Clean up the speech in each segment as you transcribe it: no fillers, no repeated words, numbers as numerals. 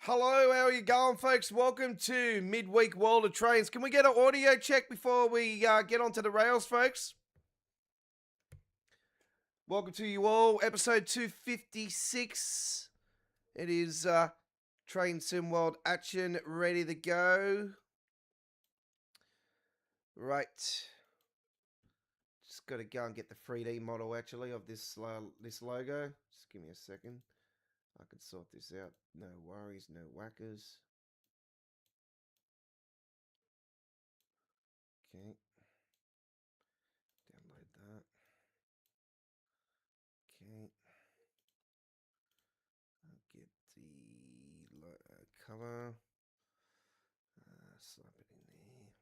Hello, how are you going, folks? Welcome to Midweek World of Trains. Can we get an audio check before we get onto the rails, folks? Welcome to you all, episode 256. It is Train Sim World action ready to go. Right. Just got to go and get the 3D model, actually, of this logo. Just give me a second. I can sort this out. No worries, no whackers. Okay. Download that. Okay. I'll get the cover. Slap it in there.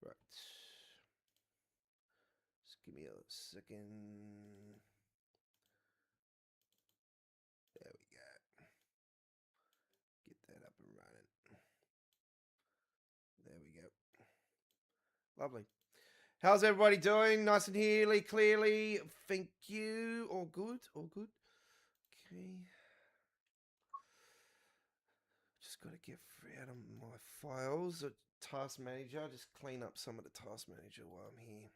Right. Just give me a second. There we go. Get that up and running. There we go. Lovely. How's everybody doing? Nice and clearly. Thank you. All good. All good. Okay. Just got to get out of my files. Task manager. Just clean up some of the task manager while I'm here.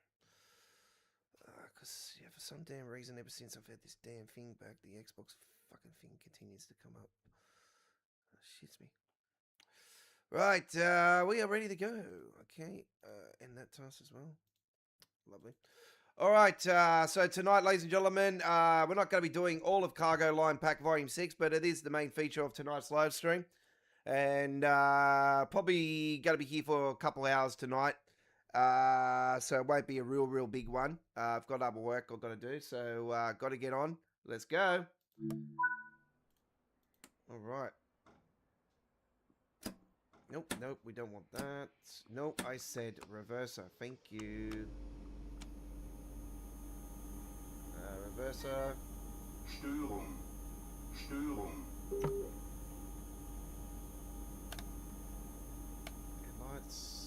Because, yeah, for some damn reason, ever since I've had this damn thing back, the Xbox fucking thing continues to come up. Shits me. Right, we are ready to go. Okay, and that task as well. Lovely. All right, so tonight, ladies and gentlemen, we're not going to be doing all of Cargo Line Pack Volume 6, but it is the main feature of tonight's live stream. And probably going to be here for a couple hours tonight. So it won't be a real big one. I've got other work I've got to do, so got to get on. Let's go. All right. Nope, we don't want that. Nope, I said reverser. Thank you. Reverser. Störung. Lights.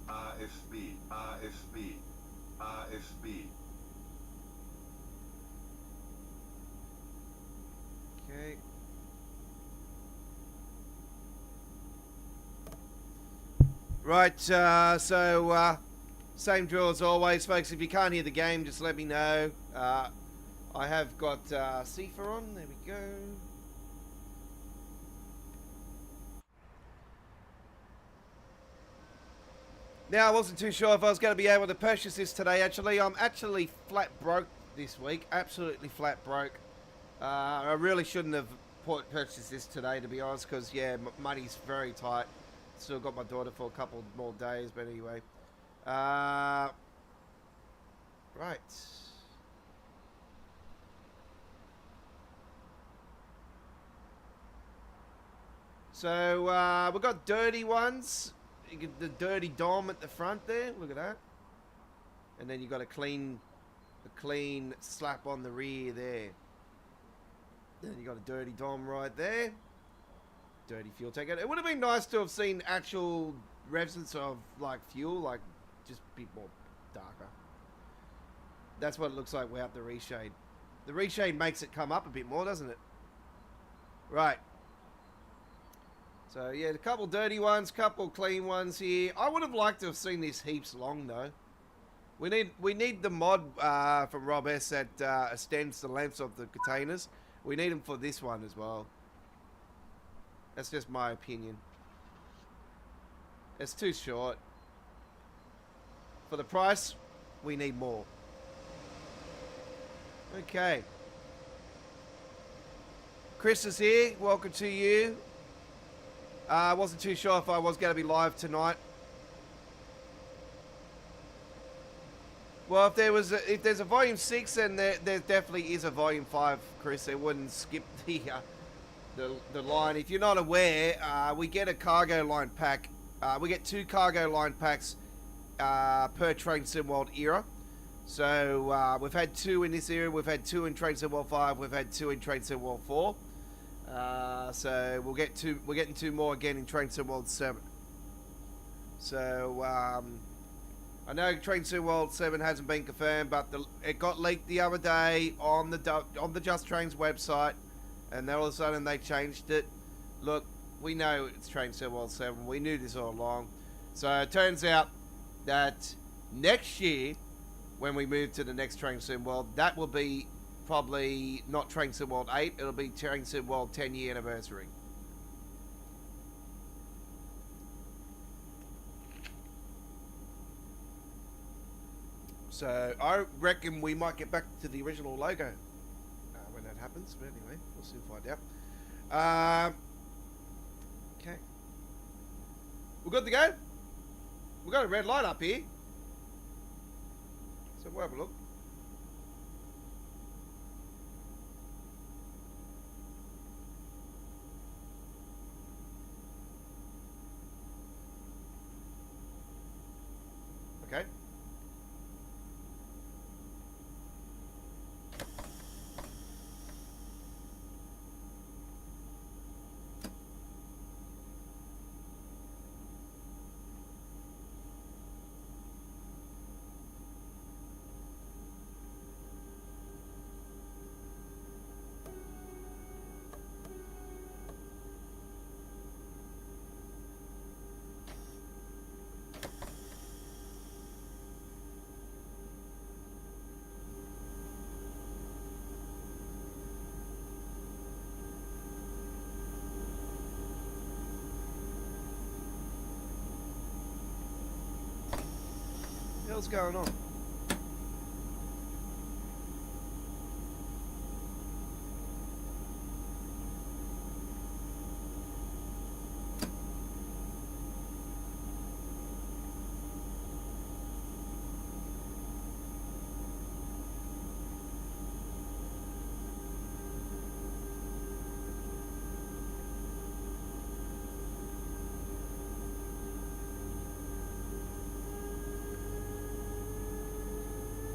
AFB. Okay. Right, so same drill as always, folks. If you can't hear the game, just let me know. I have got Cifa on. There we go. Now, I wasn't too sure if I was going to be able to purchase this today, actually. I'm actually flat broke this week. Absolutely flat broke. I really shouldn't have purchased this today, to be honest, because, yeah, money's very tight. Still got my daughter for a couple more days, but anyway. Right. So, we've got dirty ones. You get the dirty dom at the front there. Look at that. And then you got a clean slap on the rear there. Then you got a dirty dom right there. Dirty fuel tank. It would have been nice to have seen actual resonance of like fuel, like just a bit more darker. That's what it looks like without the reshade. The reshade makes it come up a bit more, doesn't it? Right. So yeah, a couple dirty ones, couple clean ones here. I would have liked to have seen this heaps long though. We need the mod from Rob S that extends the lengths of the containers. We need them for this one as well. That's just my opinion. It's too short. For the price, we need more. Okay. Chris is here. Welcome to you. I wasn't too sure if I was going to be live tonight. Well, if there's a volume 6, then there definitely is a volume 5, Chris. It wouldn't skip the line. If you're not aware, we get a cargo line pack. We get 2 cargo line packs per Train Sim World era. So we've had 2 in this era. We've had 2 in Train Sim World 5. We've had 2 in Train Sim World 4. So we'll get 2. We're getting 2 more again in Train Sim World 7. So I know Train Sim World 7 hasn't been confirmed, but it got leaked the other day on the Just Trains website. and then all of a sudden they changed it. Look, we know it's Train Sim World 7. We knew this all along. So it turns out that next year, when we move to the next Train Sim World, that will be probably not Train Sim World 8. It'll be Train Sim World 10-year anniversary. So I reckon we might get back to the original logo when that happens. But anyway, we'll soon find out. Okay. We're good to go? We've got a red light up here. So we'll have a look. Okay. What's going on?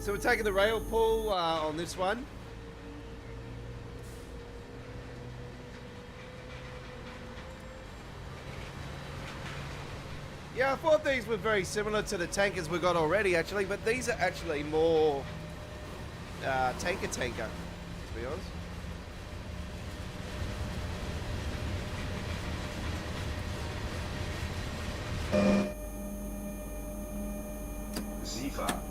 So we're taking the rail pull on this one. Yeah, I thought these were very similar to the tankers we got already, actually, but these are actually more tanker, to be honest. Ziva.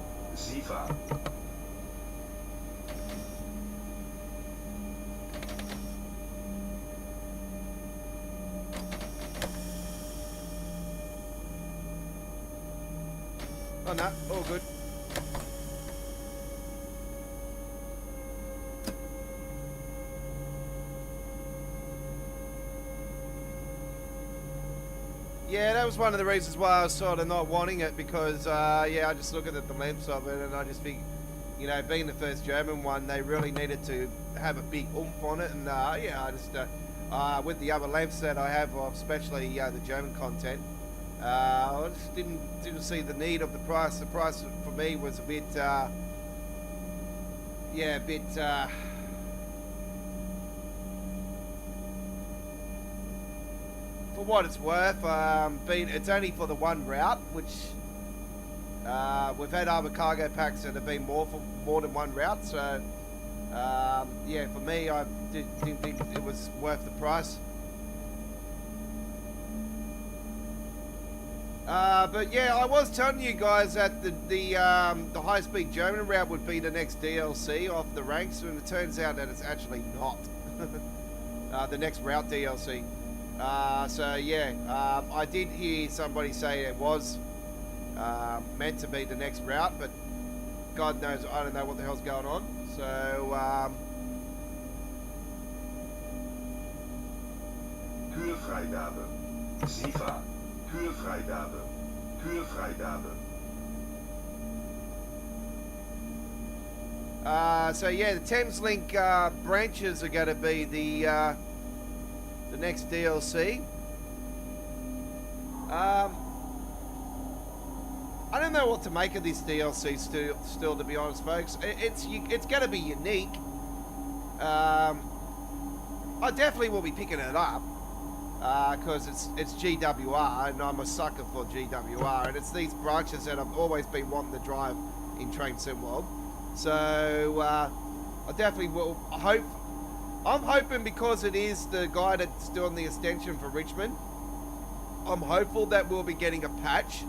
Oh, no, all good. Yeah, that was one of the reasons why I was sort of not wanting it, because, yeah, I just look at the lengths of it and I just think, you know, being the first German one, they really needed to have a big oomph on it, and, yeah, I just, with the other lengths that I have, especially, the German content, I just didn't see the need of the price. The price for me was a bit, yeah, a bit, for what it's worth, it's only for the one route, which we've had other cargo packs that have been more than one route. So yeah, for me, I didn't think it was worth the price. But yeah, I was telling you guys that the high-speed German route would be the next DLC off the ranks, and it turns out that it's actually not the next route DLC. So yeah, I did hear somebody say it was meant to be the next route, but God knows, I don't know what the hell's going on. So Kühlfreigabe. Ziva. Kühlfreigabe. Kühlfreigabe. So yeah, the Thames Link branches are going to be the next DLC. I don't know what to make of this DLC still, to be honest, folks. It's going to be unique. I definitely will be picking it up because it's GWR, and I'm a sucker for GWR, and it's these branches that I've always been wanting to drive in Train Sim World. So I definitely will hope I'm hoping because it is the guy that's doing the extension for Richmond, I'm hopeful that we'll be getting a patch.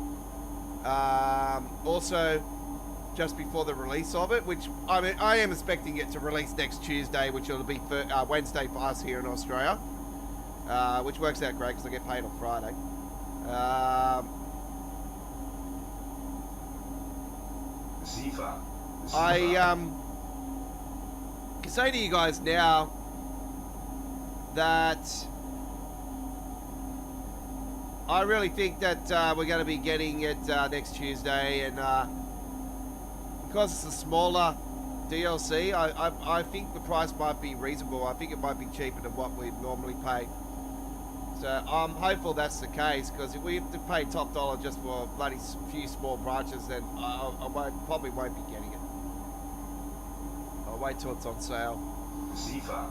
Also, just before the release of it, which I am expecting it to release next Tuesday, which will be for, Wednesday for us here in Australia, which works out great because I get paid on Friday. Ziva. I can say to you guys now that I really think that we're going to be getting it next Tuesday, and because it's a smaller DLC, I think the price might be reasonable. I think it might be cheaper than what we normally pay. So I'm hopeful that's the case, because if we have to pay top dollar just for a bloody few small branches, then I probably won't be getting it. I'll wait till it's on sale. Ziva.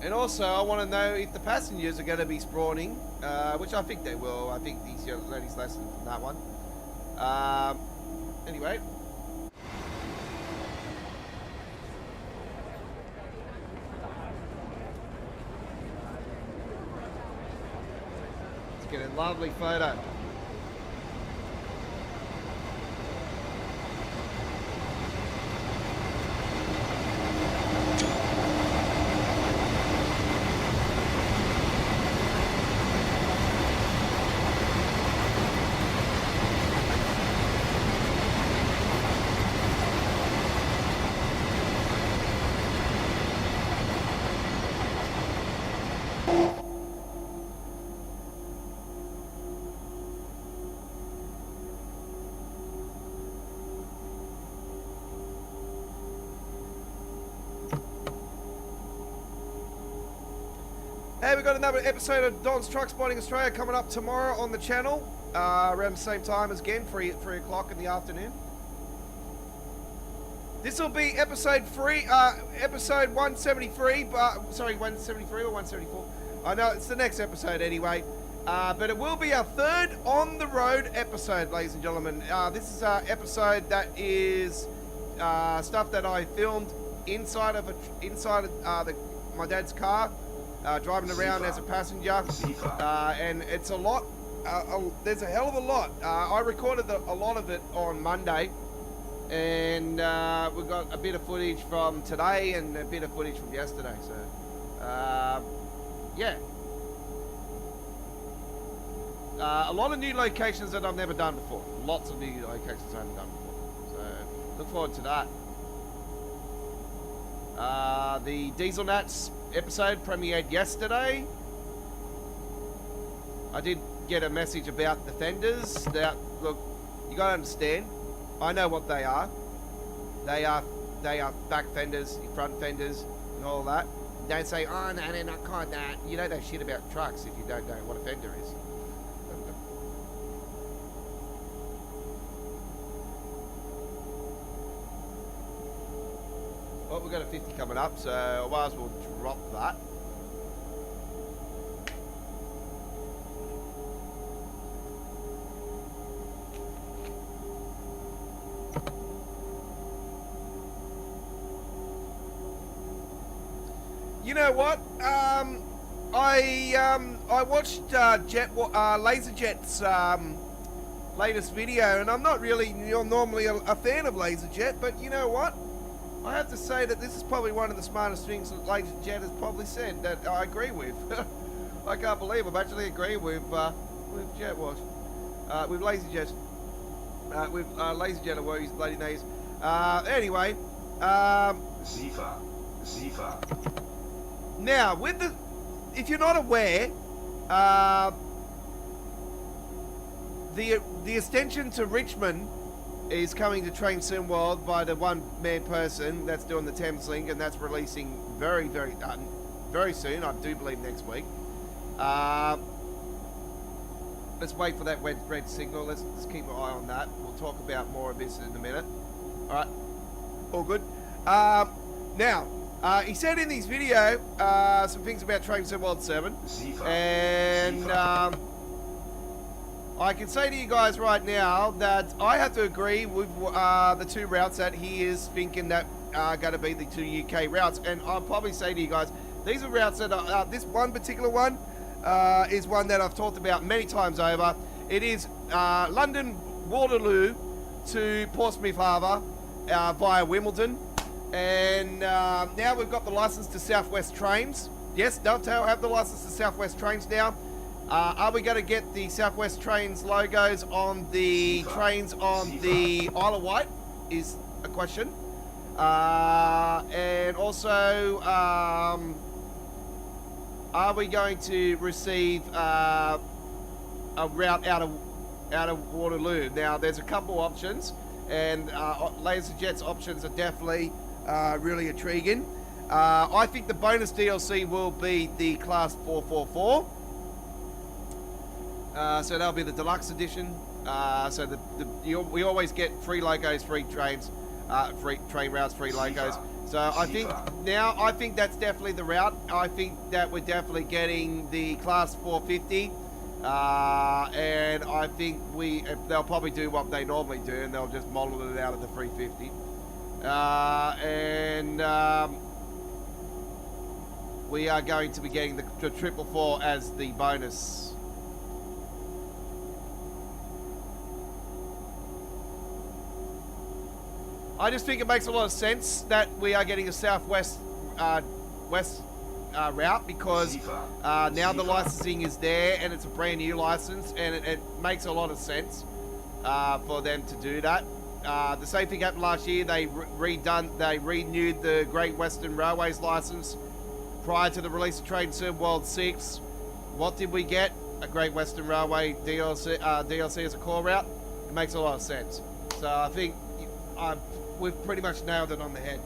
And also, I want to know if the passengers are going to be spawning, which I think they will. I think these ladies lesson from that one. Anyway. Let's get a lovely photo. Hey, we've got another episode of Don's Truck Spotting Australia coming up tomorrow on the channel, around the same time as again, 3 o'clock in the afternoon. This will be episode 173, sorry, 173 or 174. I know it's the next episode anyway, but it will be our third on the road episode, ladies and gentlemen. This is our episode that is stuff that I filmed inside of my dad's car. Driving around as a passenger, and it's a lot. There's a hell of a lot. I recorded a lot of it on Monday, and we've got a bit of footage from today and a bit of footage from yesterday. So, yeah, a lot of new locations that I've never done before. Lots of new locations I haven't done before. So, look forward to that. The Diesel Nats episode premiered yesterday. I did get a message about the fenders. Look, you gotta understand, I know what they are. They are back fenders, front fenders, and all that. Don't say, oh no, they're not called that. You don't know shit about trucks if you don't know what a fender is. Well, we've got a 50 coming up, so I might as well drop that. You know what? I watched LaserJet's latest video, and I'm not really normally a fan of LaserJet, but you know what? I have to say that this is probably one of the smartest things that LaserJet has probably said that I agree with. I can't believe I'm actually agreeing with LaserJet, or whatever his bloody name is. Anyway, Ziva. Now, if you're not aware, the extension to Richmond is coming to Train Sim World by the one-man person that's doing the Thames Link, and that's releasing very, very, very soon. I do believe next week. Let's wait for that red signal. Let's keep an eye on that. We'll talk about more of this in a minute. All right, all good. Now, he said in his video some things about Train Sim World 7, and I can say to you guys right now that I have to agree with the two routes that he is thinking that are going to be the two UK routes. And I'll probably say to you guys, these are routes that are, this one particular one is one that I've talked about many times over. It is London Waterloo to Portsmouth Harbour via Wimbledon. And now we've got the license to Southwest Trains. Yes, Dovetail have the license to Southwest Trains now. Are we going to get the Southwest Trains logos on the trains on the Isle of Wight is a question. And also, are we going to receive a route out of Waterloo? Now, there's a couple options, and LaserJet's options are definitely really intriguing. I think the bonus DLC will be the Class 444. So that'll be the deluxe edition. So we always get free logos, free trains, free train routes, free logos. So I think that's definitely the route. I think that we're definitely getting the Class 450. And I think they'll probably do what they normally do, and they'll just model it out of the 350. We are going to be getting the 444 as the bonus. I just think it makes a lot of sense that we are getting a Southwest route because now the licensing is there and it's a brand new license, and it makes a lot of sense for them to do that. The same thing happened last year. They renewed the Great Western Railways license prior to the release of Trade Sim World 6. What did we get? A Great Western Railway DLC as a core route. It makes a lot of sense. So I think we've pretty much nailed it on the head.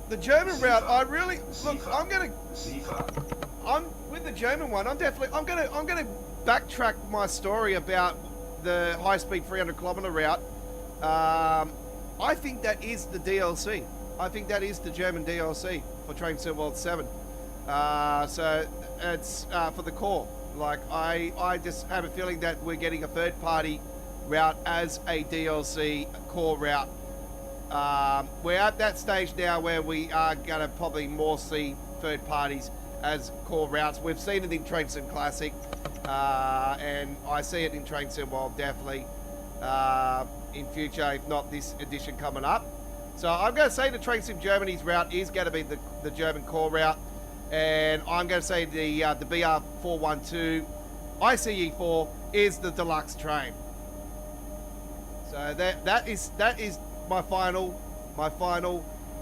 The German route, I really look. I'm with the German one. I'm gonna backtrack my story about the high-speed 300-kilometer route. I think that is the DLC. I think that is the German DLC for Train Sim World 7. So it's for the core. Like I just have a feeling that we're getting a third-party route as a DLC core route. We're at that stage now where we are going to probably more see third parties as core routes. We've seen it in Train Sim Classic, and I see it in Train Sim World definitely in future, if not this edition coming up. So I'm going to say the Train Sim Germany's route is going to be the German core route, and I'm going to say the BR412 ICE4 is the deluxe train. So that is my final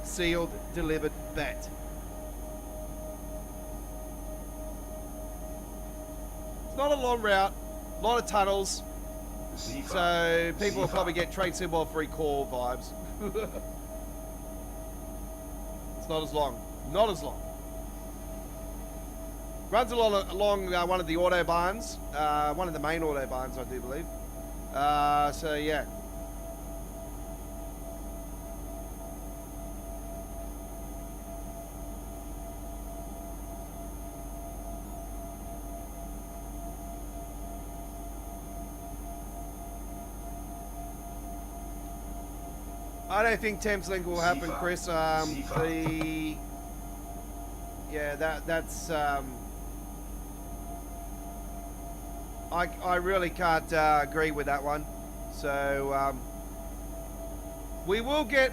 sealed delivered bet. It's not a long route, a lot of tunnels, so people will probably get Train Sim World 3 core vibes. It's not as long, not as long. Runs along one of the autobahns, one of the main autobahns, I do believe. So yeah. I don't think Thameslink will happen, Chris. That's I really can't agree with that one. So we will get.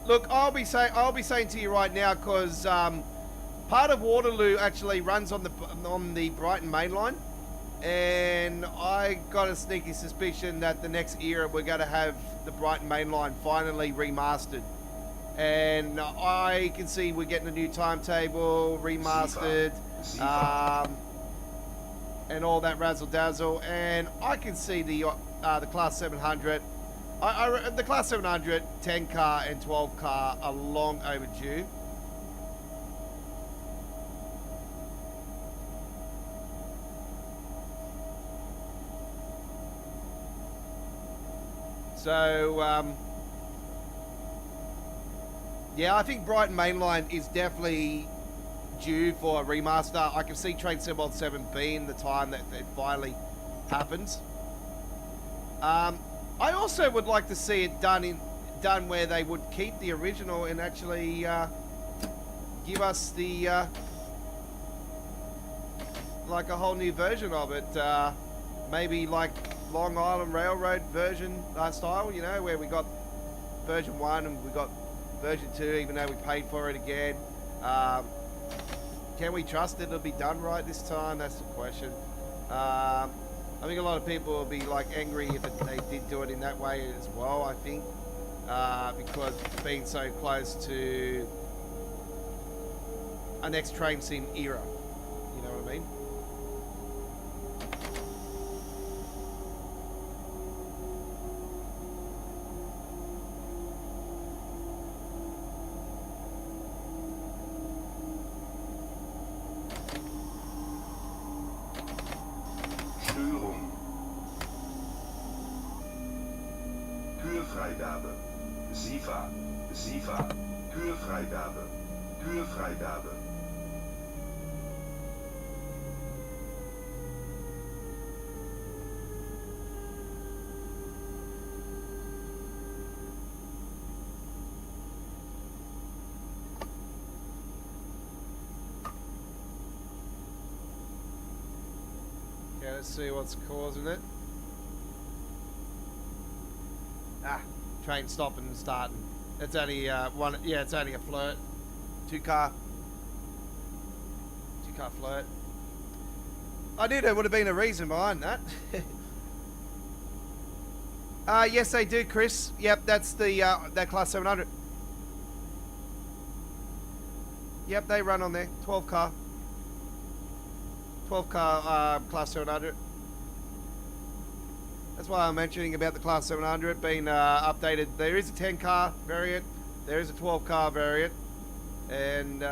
Look, I'll be saying to you right now, because part of Waterloo actually runs on the Brighton main line, and I got a sneaky suspicion that the next era we're going to have the Brighton main line finally remastered. And I can see we're getting a new timetable, remastered, and all that razzle dazzle. And I can see the Class 700, the Class 700 10 car and 12 car are long overdue. So Yeah, I think Brighton Mainline is definitely due for a remaster. I can see Train Sim World 7 being the time that it finally happens. I also would like to see it done where they would keep the original and actually give us the like a whole new version of it. Maybe like Long Island Railroad version style, you know, where we got version 1 and we got version 2, even though we paid for it again. Can we trust it'll be done right this time? That's the question. I think a lot of people will be like angry if they did do it in that way as well, I think. Because being so close to a next train sim era. You know what I mean? Störung. Türfreigabe. SIFA. SIFA. Türfreigabe. Türfreigabe. Okay, let's see what's causing it. Train stopping and starting. It's only one. Yeah, it's only a flirt. Two car flirt. I knew there would have been a reason behind that. Yes, they do, Chris. Yep, that's the that class 700. Yep, they run on there. 12 car class 700. That's why I'm mentioning about the class 700 being updated. There is a 10 car variant, there is a 12 car variant, and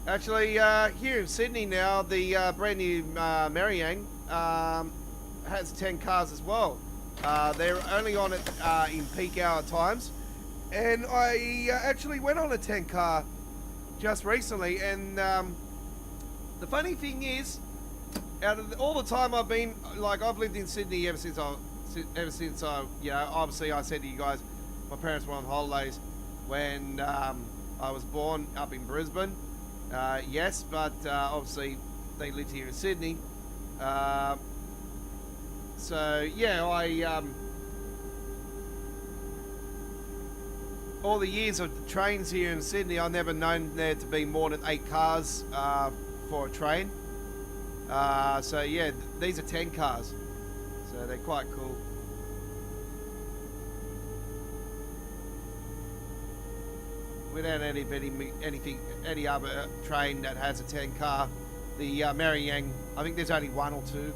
actually here in Sydney now, the brand new Mariang has 10 cars as well. They're only on it in peak hour times, and I actually went on a 10 car just recently, and the funny thing is, out of all the time I've been, like, I've lived in Sydney ever since I, you know, obviously I said to you guys, my parents were on holidays when I was born up in Brisbane. Yes, but obviously they lived here in Sydney. So yeah, all the years of the trains here in Sydney, I've never known there to be more than 8 cars for a train. So yeah, these are 10 cars, so they're quite cool. We don't have any other train that has a 10 car. The Mariang, I think there's only 1 or 2.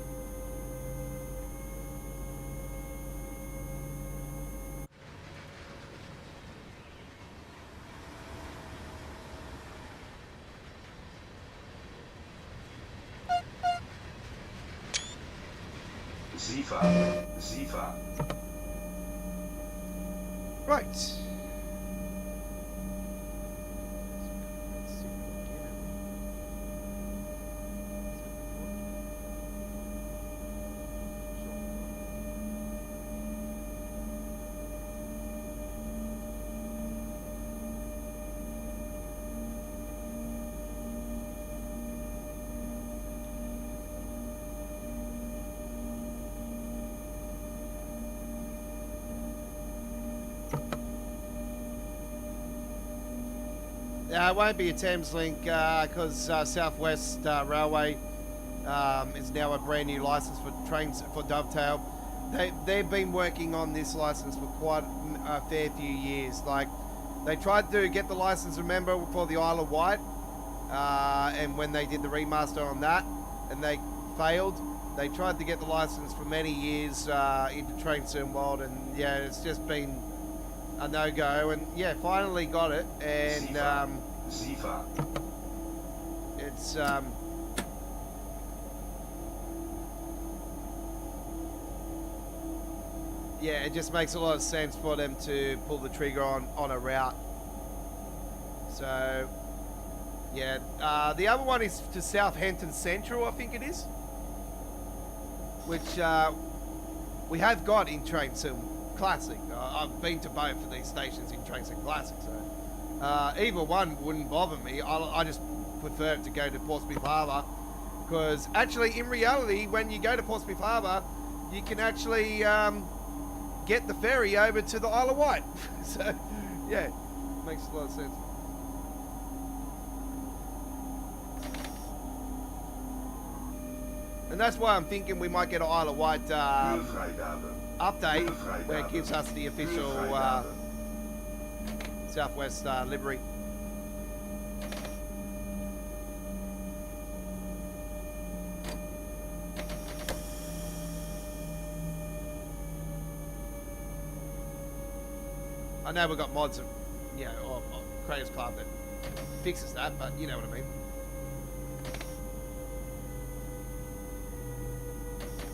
SIFA. SIFA. Right. It won't be a Thameslink because Southwest Railway is now a brand new license for trains for Dovetail. They've been working on this license for quite a fair few years. Like, they tried to get the license, remember, for the Isle of Wight, and when they did the remaster on that, and they failed. They tried to get the license for many years into Train Sim World, and yeah, it's just been a no-go, and yeah, finally got it, and SIFA. it's yeah, it just makes a lot of sense for them to pull the trigger on a route. So, yeah. The other one is to Southampton Central, I think it is. Which we have got in Train Sim Classic. I've been to both of these stations in Train Sim Classic, so either one wouldn't bother me. I just prefer to go to Portsmouth Harbour, because actually, in reality, when you go to Portsmouth Harbour, you can actually get the ferry over to the Isle of Wight. So, yeah, makes a lot of sense. And that's why I'm thinking we might get an Isle of Wight update where it gives us the official Southwest livery. I know we've got mods, or Creators Club that fixes that, but you know what I mean.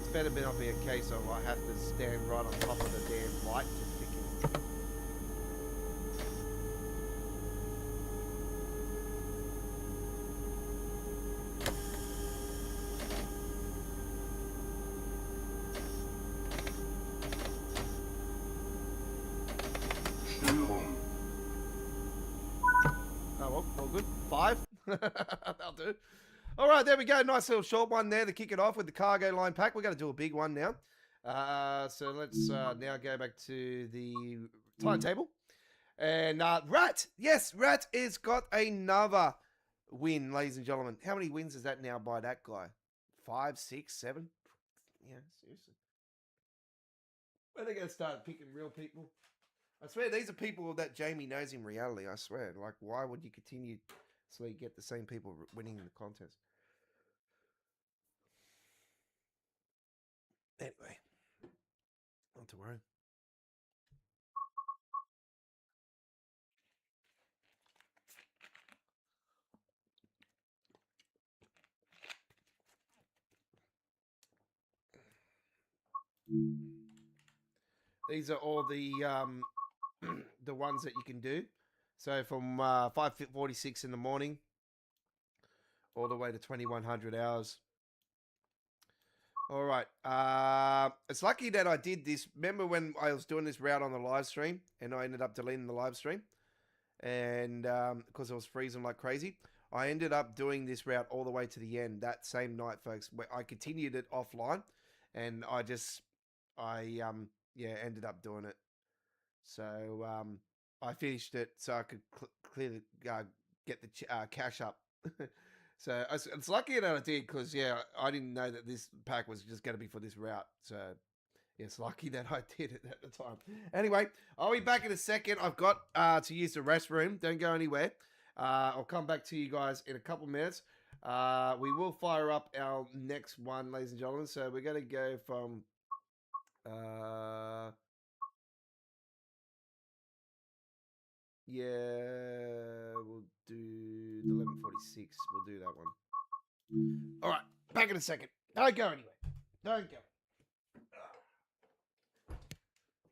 It's better not be a case of I have to stand right on top of the damn light to pick it. Störung. Oh, well, good. 5. That'll do. All right, there we go. Nice little short one there to kick it off with the cargo line pack. We're going to do a big one now. So let's now go back to the timetable. And Rat, yes, Rat has got another win, ladies and gentlemen. How many wins is that now by that guy? 5, 6, 7? Yeah, seriously. When are they going to start picking real people? I swear, these are people that Jamie knows in reality, I swear. Like, why would you continuously get the same people winning the contest? Anyway, not to worry. These are all the the ones that you can do. So from 5:46 in the morning all the way to 2100 hours. All right. It's lucky that I did this. Remember when I was doing this route on the live stream and I ended up deleting the live stream? And because I was freezing like crazy, I ended up doing this route all the way to the end that same night, folks. I continued it offline, and I ended up doing it. So I finished it so I could clearly get the cash up. So it's lucky that I did, because I didn't know that this pack was just going to be for this route. So it's lucky that I did it at the time. Anyway, I'll be back in a second. I've got to use the restroom. Don't go anywhere. I'll come back to you guys in a couple minutes. We will fire up our next one, ladies and gentlemen. So we're going to go from... we'll do the 11:46. We'll do that one. All right, back in a second. Don't go anywhere. Don't go.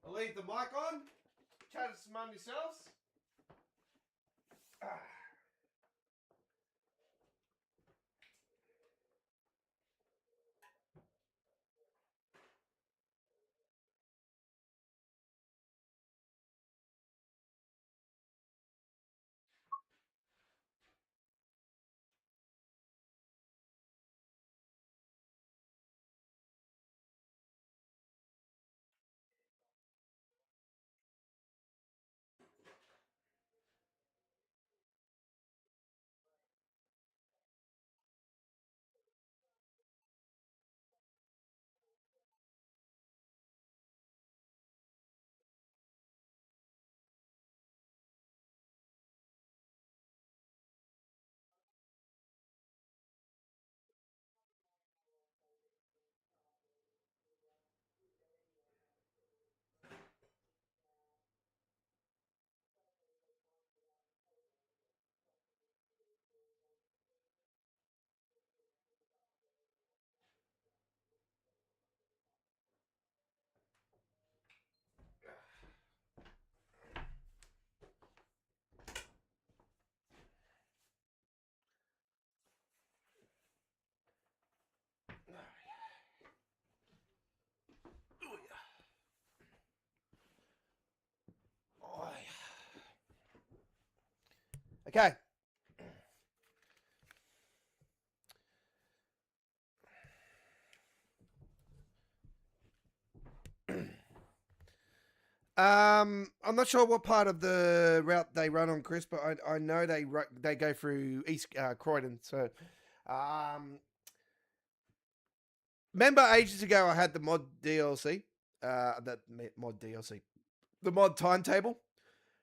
I'll leave the mic on. Chat among yourselves. Okay. I'm not sure what part of the route they run on, Chris, but I know they go through East Croydon. So, remember ages ago I had the mod DLC, the mod timetable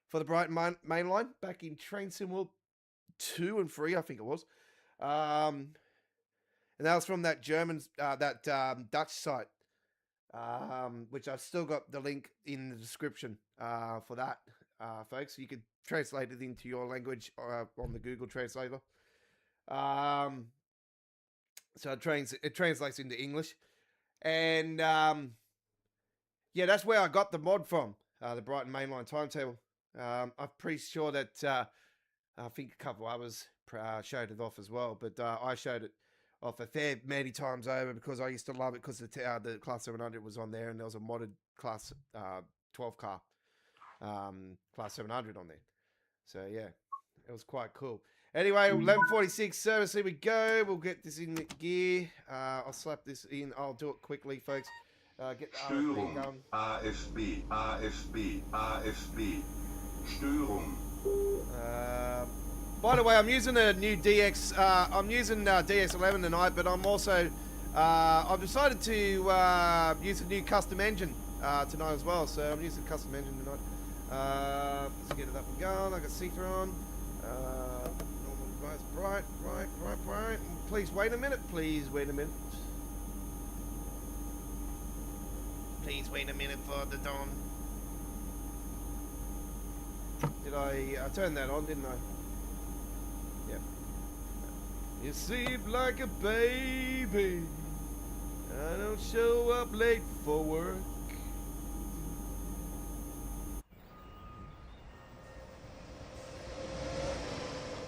for the Brighton main line back in Train Sim World 2 and 3, I think it was. And that was from that Dutch site. Which I've still got the link in the description for that, folks. You could translate it into your language on the Google Translator. So it translates into English, and yeah, that's where I got the mod from, the Brighton Mainline timetable. I'm pretty sure that I think a couple others showed it off as well, but I showed it off a fair many times over because I used to love it because the Class 700 was on there and there was a modded Class 12 car Class 700 on there. So yeah, it was quite cool. Anyway, 11:46 service, here we go. We'll get this in gear. I'll slap this in. I'll do it quickly, folks. Get the Störung. going. AFB, AFB, AFB. Störung. By the way, I'm using a new DX. I'm using DX11 tonight, but I'm also I've decided to use a new custom engine tonight as well. So I'm using a custom engine tonight. Let's get it up and going. I got see-through on. Normal device, right. Please wait a minute. Please wait a minute. Please wait a minute for the dawn. Did I turned that on, didn't I? Yep. You sleep like a baby. I don't show up late for work.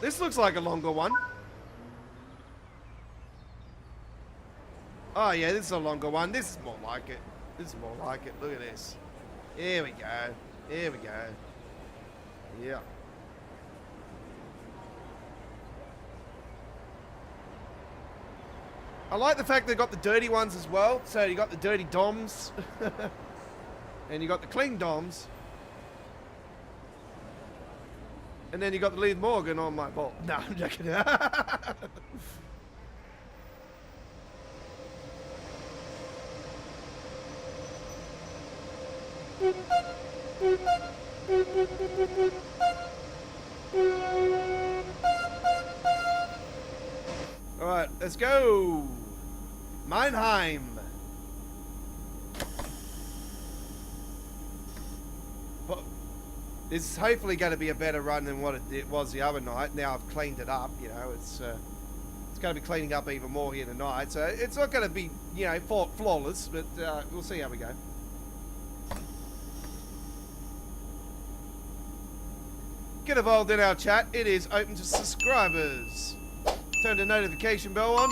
This looks like a longer one. Oh yeah, this is a longer one. This is more like it. This is more like it. Look at this. Here we go. Here we go. Yeah. I like the fact they've got the dirty ones as well. So you got the dirty DOMs. And you got the clean DOMs. And then you got the Liv Morgan on my ball. No, I'm joking. Alright, let's go. Mannheim. But this is hopefully going to be a better run than what it was the other night. Now I've cleaned it up, you know, it's going to be cleaning up even more here tonight. So it's not going to be, you know, flawless, but we'll see how we go. Get involved in our chat. It is open to subscribers. Turn the notification bell on.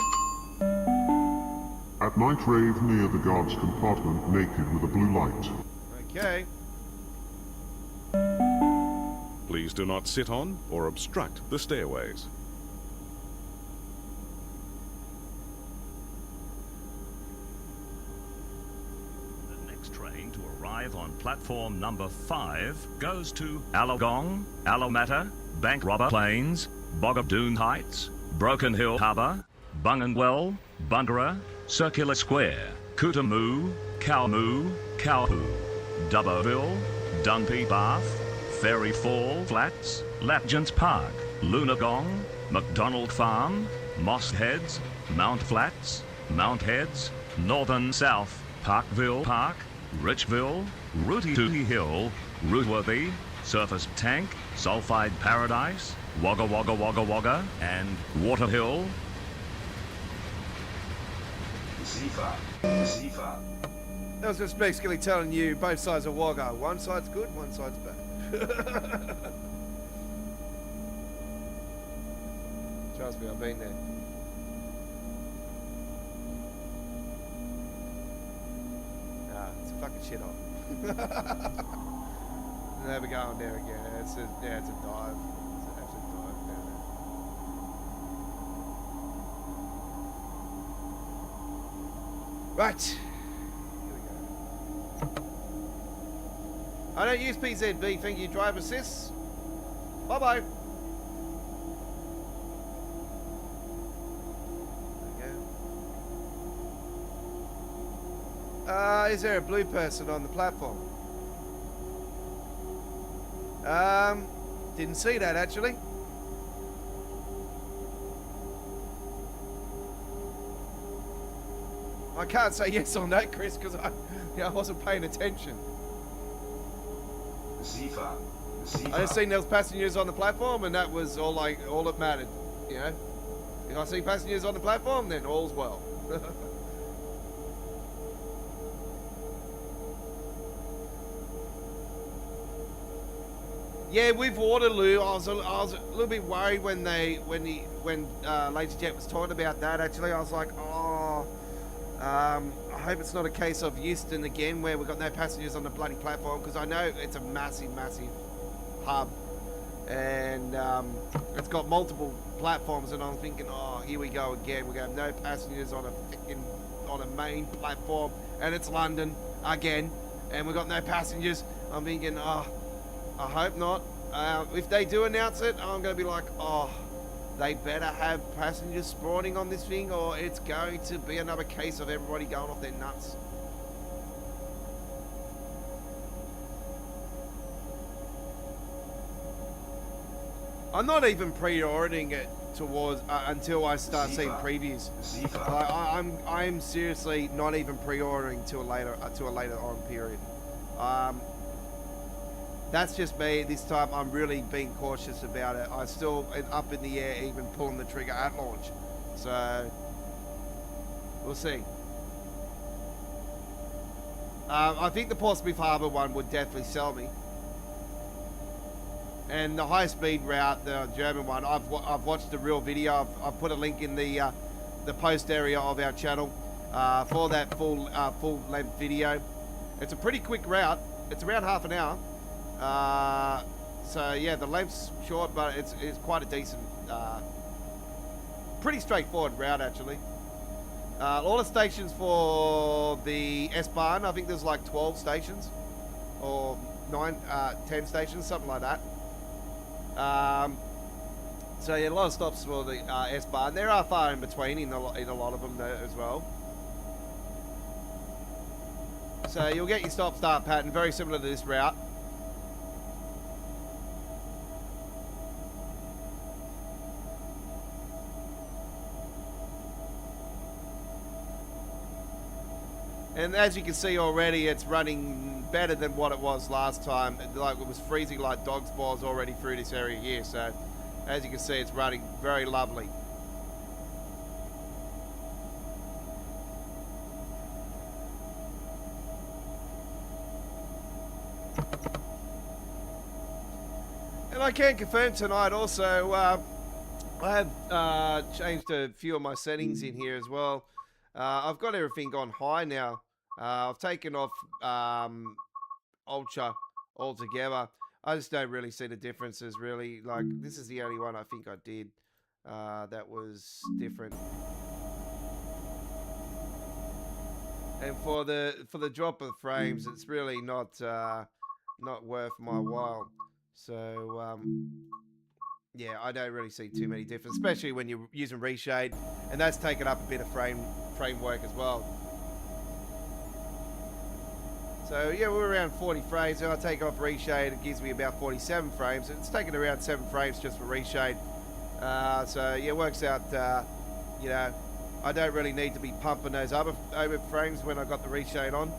At night rave near the guard's compartment, naked with a blue light. Okay. Please do not sit on or obstruct the stairways. The next train to arrive on platform number 5 goes to Allagong, Allamatta, Bank Robber Plains, Bogadoon Heights, Broken Hill Harbour, Bunganwell, Bungarra, Circular Square, Kootamoo, Cowmoo, Cowpoo, Dubboville, Dunphy Bath, Ferry Fall Flats, Lapjans Park, Lunagong, McDonald Farm, Moss Heads, Mount Flats, Mount Heads, Northern South, Parkville Park, Richville, Rooty Tooty Hill, Rootworthy, Surface Tank, Sulphide Paradise, Wagga Wagga Wagga Wagga, and Water Hill. Sifa, Sifa. That was just basically telling you both sides of Wagga. One side's good, one side's bad. Trust me, I've been there. It's a fucking shit hole. There we go on there again. It's a dive. It's an absolute dive. Right. Here we go. I don't use PZB. Thank you, drive assist. Bye-bye. Is there a blue person on the platform? Didn't see that actually. I can't say yes or no, Chris, because I wasn't paying attention. Sifa. I just seen those passengers on the platform, and that was all that mattered. You know, if I see passengers on the platform, then all's well. Yeah, with Waterloo, I was a little bit worried when Lazy Jet was talking about that. Actually, I was like, oh, I hope it's not a case of Euston again, where we've got no passengers on the bloody platform, because I know it's a massive hub, and it's got multiple platforms, and I'm thinking, oh, here we go again. We're gonna have no passengers on a main platform, and it's London again, and we've got no passengers. I'm thinking, oh, I hope not. If they do announce it, I'm going to be like, oh, they better have passengers spawning on this thing, or it's going to be another case of everybody going off their nuts. I'm not even pre-ordering it towards until I start seeing previews. I'm seriously not even pre-ordering to a later on period. That's just me. This time I'm really being cautious about it. I still up in the air, even pulling the trigger at launch. So we'll see. I think the Portsmouth Harbour one would definitely sell me. And the high speed route, the German one, I've watched the real video. I've put a link in the post area of our channel for that full length video. It's a pretty quick route. It's around half an hour. So yeah, the length's short, but it's quite a decent, pretty straightforward route actually. All the stations for the S-Bahn, I think there's like 12 stations, or 10 stations, something like that. So yeah, a lot of stops for the S-Bahn. There are far in between in a lot of them as well. So you'll get your stop-start pattern very similar to this route. And as you can see already, it's running better than what it was last time. Like, it was freezing like dog's balls already through this area here. So as you can see, it's running very lovely. And I can confirm tonight also, I have changed a few of my settings in here as well. I've got everything on high now. I've taken off Ultra altogether. I just don't really see the differences really. Like, this is the only one I think I did that was different. And for the drop of frames, it's really not worth my while. So yeah, I don't really see too many differences, especially when you're using reshade, and that's taken up a bit of framework as well. So yeah, we're around 40 frames. When I take off reshade, it gives me about 47 frames. It's taken around 7 frames just for reshade. So yeah, it works out. You know, I don't really need to be pumping those other frames when I got the reshade on.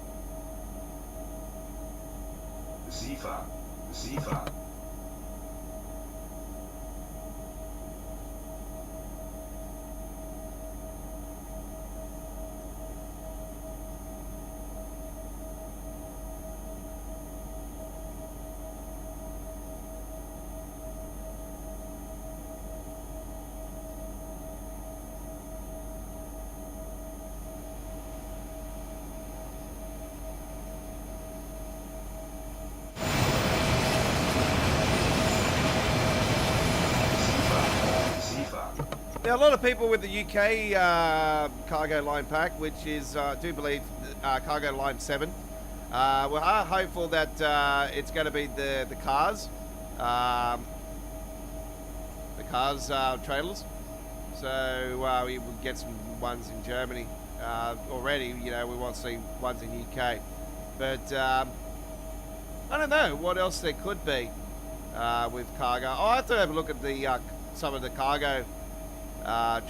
Sifa. Now, a lot of people with the UK cargo line pack, which is, I do believe, cargo line 7, we are hopeful that it's going to be the cars, trailers. So we will get some ones in Germany already. You know, we want to see ones in UK, but I don't know what else there could be with cargo. I have to have a look at the some of the cargo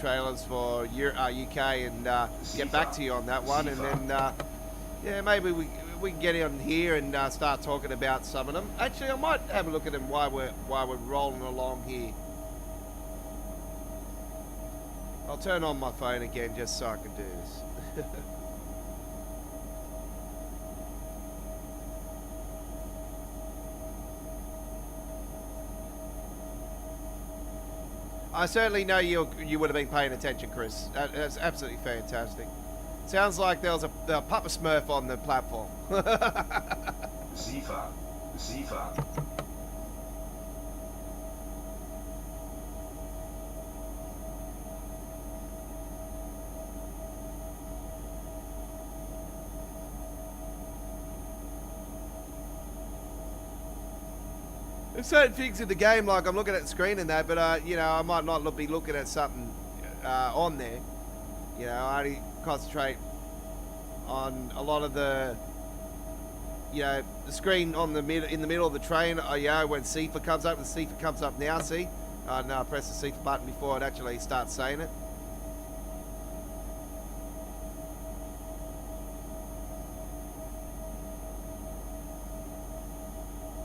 trailers for UK and get back to you on that one, and then yeah, maybe we can get on here and start talking about some of them. Actually, I might have a look at them while we're rolling along here. I'll turn on my phone again just so I can do this. I certainly know you would have been paying attention, Chris. That's absolutely fantastic. Sounds like there was a Papa Smurf on the platform. Ziva. Ziva. There's certain things in the game, like I'm looking at the screen and that, but you know, I might not be looking at something on there. You know, I only concentrate on a lot of the, you know, the screen on the in the middle of the train. Yeah, when CIFA comes up, the CIFA comes up now. See, no, I press the CIFA button before it actually starts saying it.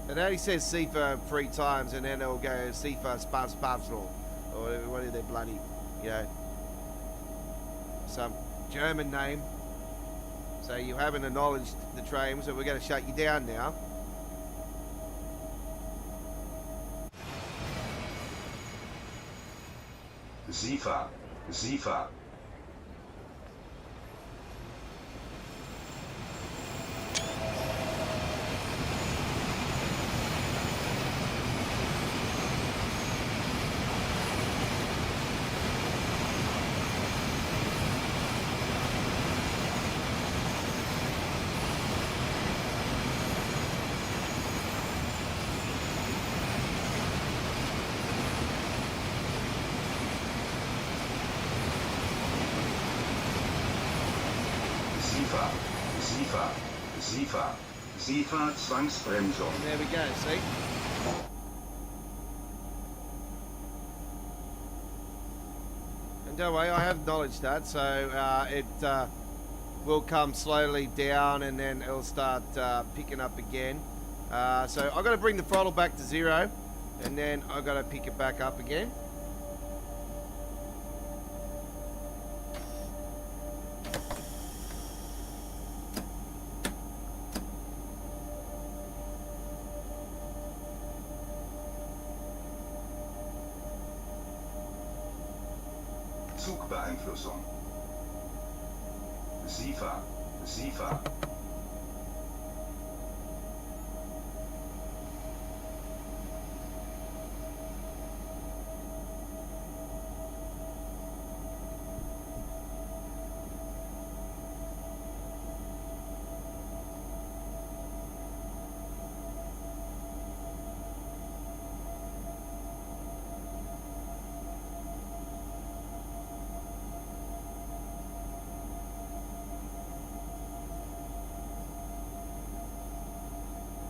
And it only says CIFA 3 times, and then it'll go CIFA Spanspavsel, or what are they bloody, you know, some German name. So you haven't acknowledged the train, so we're going to shut you down now. Ziva. Ziva. Ziva. Ziva. Ziva Zwangsbremsung. There we go, see? And don't worry, I have acknowledged that, so it will come slowly down and then it'll start picking up again. So I've got to bring the throttle back to 0 and then I've got to pick it back up again. Zugbeeinflussung. Ziva. Ziva.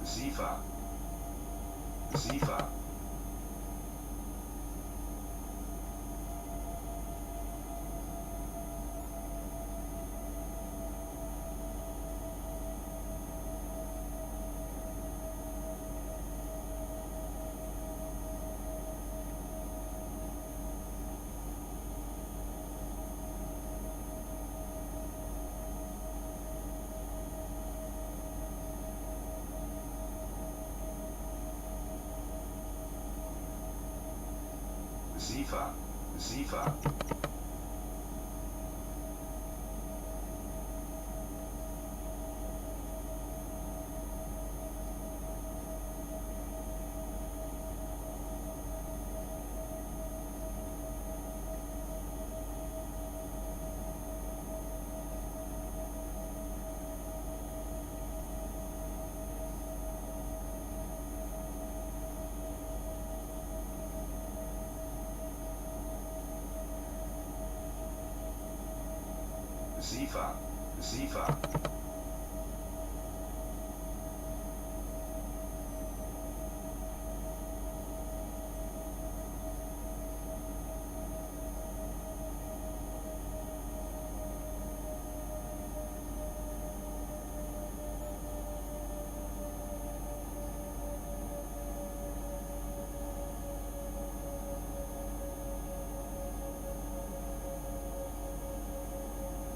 Ziva. Ziva. Ziva. Ziva. Zifa, Zifa,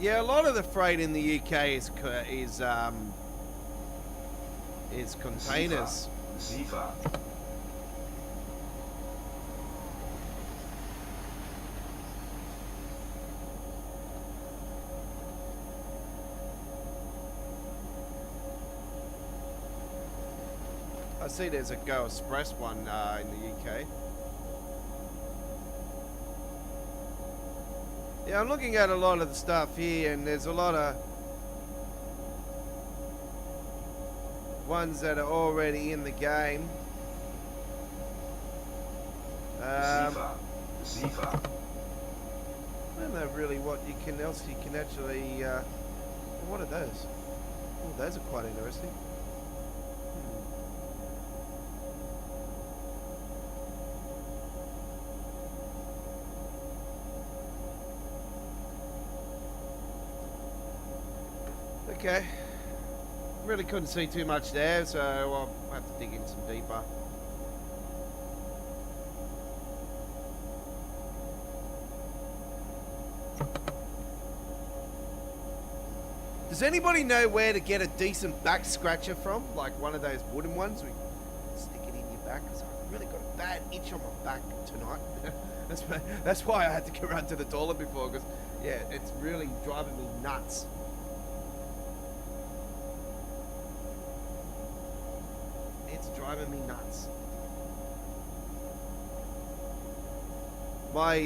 Yeah, a lot of the freight in the UK is containers. Zifa, I see there's a Go Express one in the UK. Yeah, I'm looking at a lot of the stuff here, and there's a lot of ones that are already in the game. Zifa, Zifa, I don't know really what you can actually. What are those? Oh, those are quite interesting. Okay. Really couldn't see too much there, so I'll have to dig in some deeper. Does anybody know where to get a decent back scratcher from? Like one of those wooden ones? We stick it in your back, because I've really got a bad itch on my back tonight. That's why I had to go run to the toilet before, because, yeah, it's really driving me nuts. It's driving me nuts. My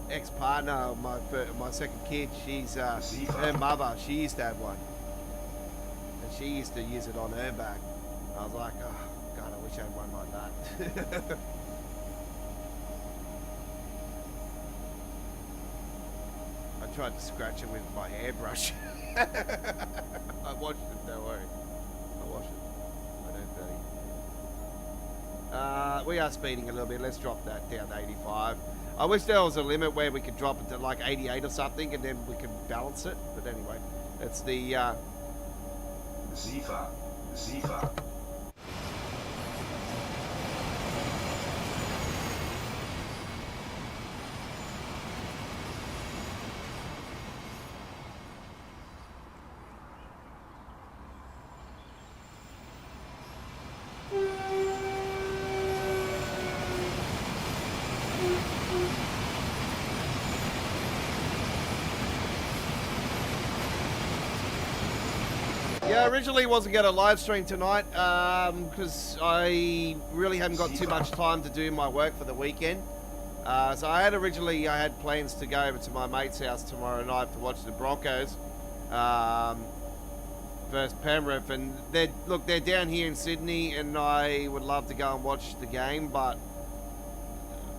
ex-partner, my second kid, she's her mother. She used to have one, and she used to use it on her back. I was like, oh God, I wish I had one like that. I tried to scratch it with my hairbrush. I washed it, don't worry. I washed it. We are speeding a little bit. Let's drop that down to 85. I wish there was a limit where we could drop it to like 88 or something, and then we could balance it. But anyway, it's the Zifa, Zifa, Yeah, originally wasn't going to live stream tonight because I really haven't got too much time to do my work for the weekend. So I had plans to go over to my mate's house tomorrow night to watch the Broncos versus Penrith, and they're down here in Sydney, and I would love to go and watch the game, but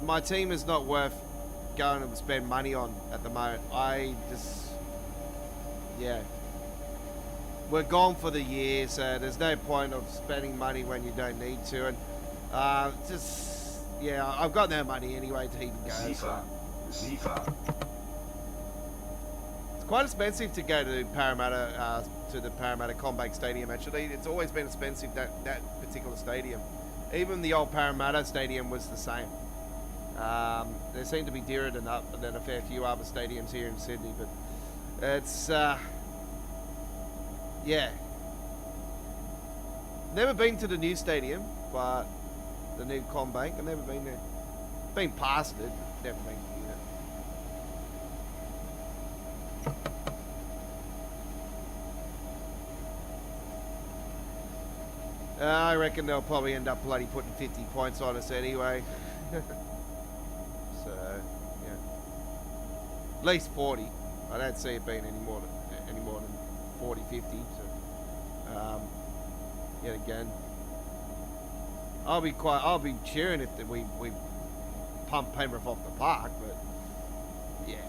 my team is not worth going to spend money on at the moment. We're gone for the year, so there's no point of spending money when you don't need to. And I've got no money anyway to even go. Zifa, Zifa, It's quite expensive to go to Parramatta, to the Parramatta Combank Stadium. Actually, it's always been expensive, that particular stadium. Even the old Parramatta Stadium was the same. They seem to be dearer than a fair few other stadiums here in Sydney, but it's yeah. Never been to the new stadium, but the new Combank, I've never been there. Been past it, but never been to it. I reckon they'll probably end up bloody putting 50 points on us anyway. So, yeah. At least 40. I don't see it being any more than 40, 50. So, yet again, I'll be cheering if we pump Penrith off the park, but yeah,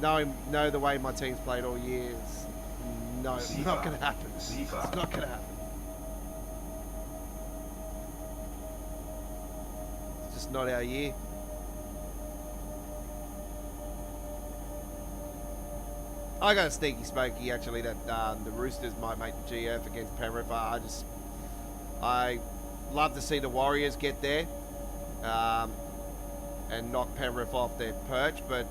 know the way my team's played all year, it's not going to happen. It's not going to happen. It's just not our year. I got a sneaky smoky actually that the Roosters might make the GF against Penrith. I love to see the Warriors get there and knock Penrith off their perch, but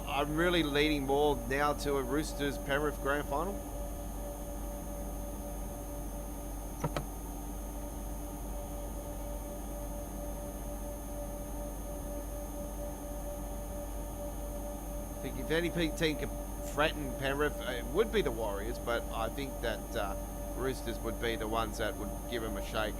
I'm really leaning more now to a Roosters Penrith grand final. I think if any team can threaten Penrith, it would be the Warriors, but I think that Roosters would be the ones that would give them a shake.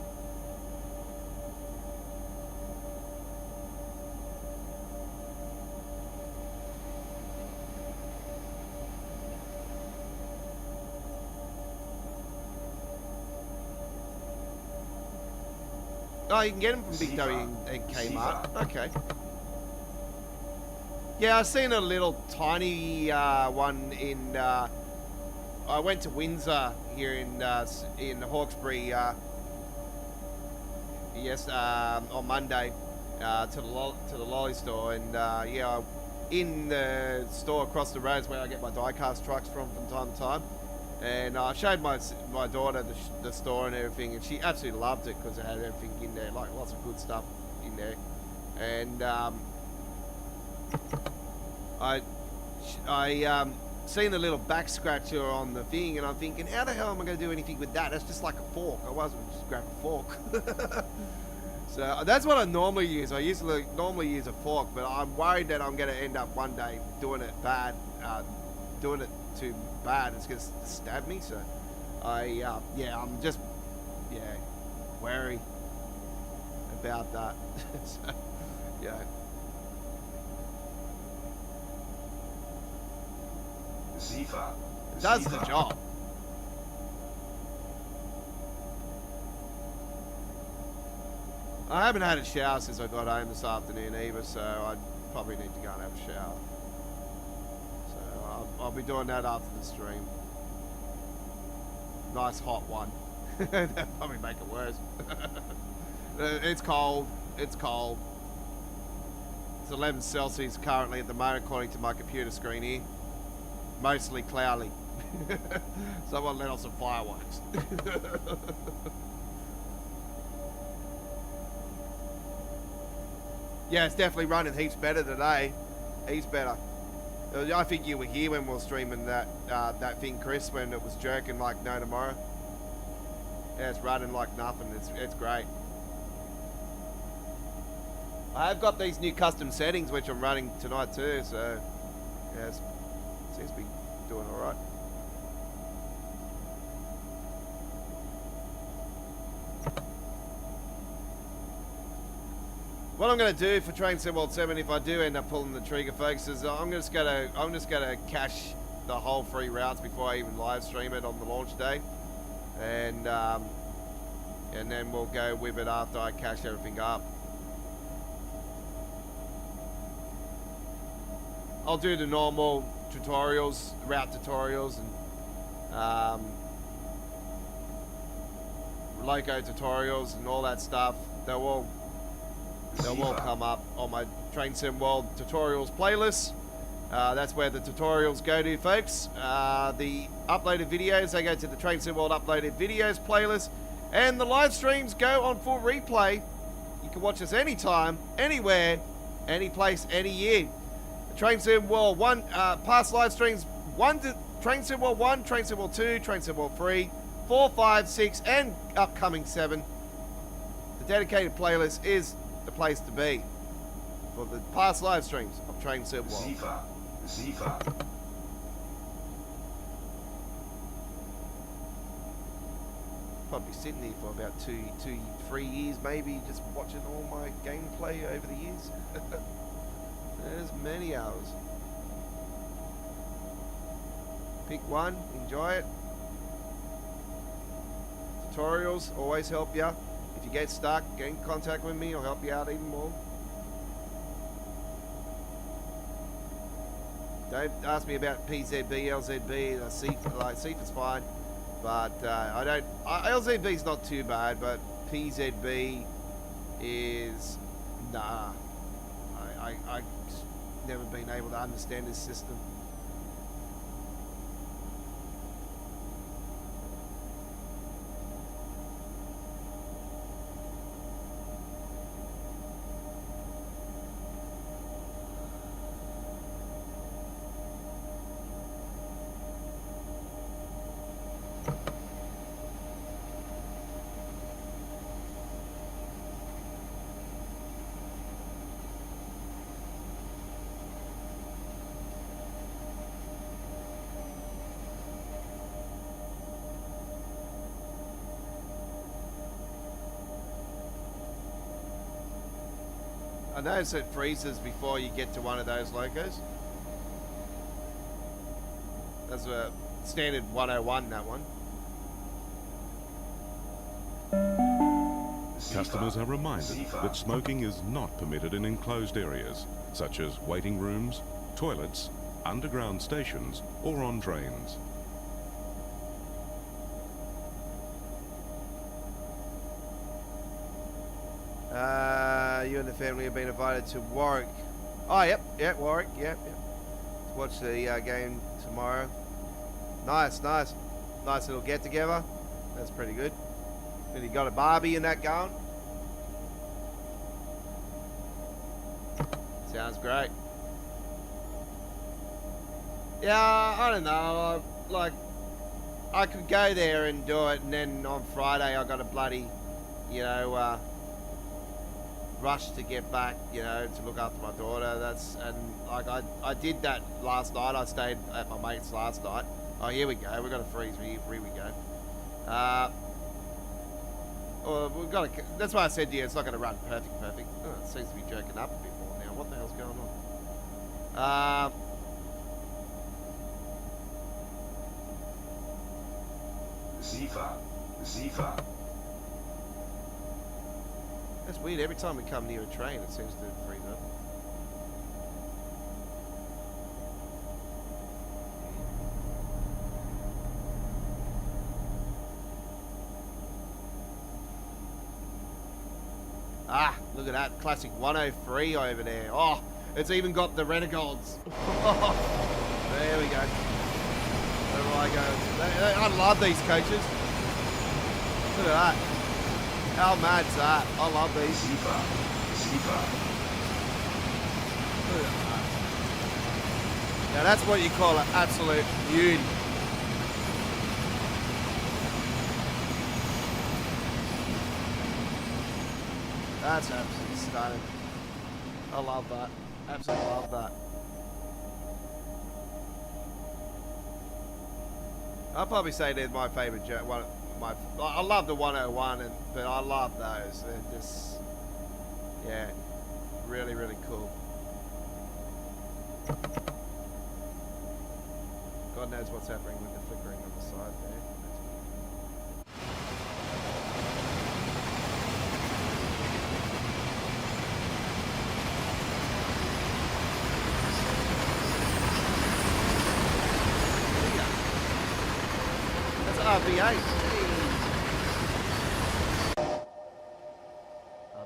Oh, you can get them from Big W and Kmart. Okay. Yeah, I've seen a little tiny one in. I went to Windsor here in Hawkesbury. On Monday to the lolly store, and yeah, in the store across the road is where I get my die-cast trucks from time to time. And I showed my daughter the store and everything, and she absolutely loved it because it had everything in there, like lots of good stuff in there. And I seen the little back scratcher on the thing, and I'm thinking, how the hell am I going to do anything with that? That's just like a fork. I wasn't just grab a fork. So that's what I normally use. I normally use a fork, but I'm worried that I'm going to end up one day doing it bad, doing it too bad. It's going to stab me. So I'm just wary about that. So, yeah. Ziva. Does the job. I haven't had a shower since I got home this afternoon either, so I probably need to go and have a shower. So I'll be doing that after the stream. Nice hot one. That'll probably make it worse. It's cold. It's cold. It's 11 Celsius currently at the moment, according to my computer screen here. Mostly cloudy. Someone let off some fireworks. Yeah, it's definitely running heaps better today. Heaps better. I think you were here when we were streaming that thing, Chris, when it was jerking like no tomorrow. Yeah, it's running like nothing. It's great. I have got these new custom settings which I'm running tonight too, so yeah, it seems to be doing alright. What I'm going to do for Train Sim World 7, if I do end up pulling the trigger, folks, is I'm just going to cache the whole 3 routes before I even live stream it on the launch day, and then we'll go with it after I cache everything up. I'll do the normal tutorials, route tutorials, and loco tutorials and all that stuff. They'll all come up on my Train Sim World tutorials playlist. That's where the tutorials go to, folks. The uploaded videos, they go to the Train Sim World uploaded videos playlist, and the live streams go on full replay. You can watch us anytime, anywhere, any place, any year. Train Sim World 1, past live streams, Train Sim World 1, Train Sim World 2, Train Sim World 3, 4, 5, 6, and upcoming 7. The dedicated playlist is the place to be for the past live streams of Train Sim World. Ziva. Probably sitting there for about 3 years, maybe, just watching all my gameplay over the years. There's many hours. Pick one, enjoy it. Tutorials always help you. If you get stuck, get in contact with me. I'll help you out even more. Don't ask me about PZB, LZB. CIFA's fine, but I don't. LZB's not too bad, but PZB is nah. I just never been able to understand this system. I notice it freezes before you get to one of those locos. That's a standard 101, that one. Customers are reminded that smoking is not permitted in enclosed areas, such as waiting rooms, toilets, underground stations, or on trains. You and the family have been invited to Warwick. Oh, yep, Warwick, yep. To watch the game tomorrow. Nice little get together. That's pretty good. And you got a Barbie in that going. Sounds great. Yeah, I don't know. Like, I could go there and do it, and then on Friday I got a bloody, rush to get back, to look after my daughter. I did that last night. I stayed at my mate's last night. Oh, here we go. We've got a freeze. Here we go. We've got that's why I said to you, it's not going to run perfect. Oh, it seems to be jerking up a bit more now. What the hell's going on? Zifa. That's weird. Every time we come near a train, it seems to freeze up. Ah, look at that. Classic 103 over there. Oh, it's even got the Renegades. There we go. There I go. I love these coaches. Look at that. How mad's that? I love these. Zifa. Look at that. Now that's what you call an absolute beauty. That's absolutely stunning. I love that. Absolutely love that. I'll probably say they're my favourite one. I love the 101, but I love those. They're just, yeah, really, really cool. God knows what's happening with the flickering on the side there. RBH.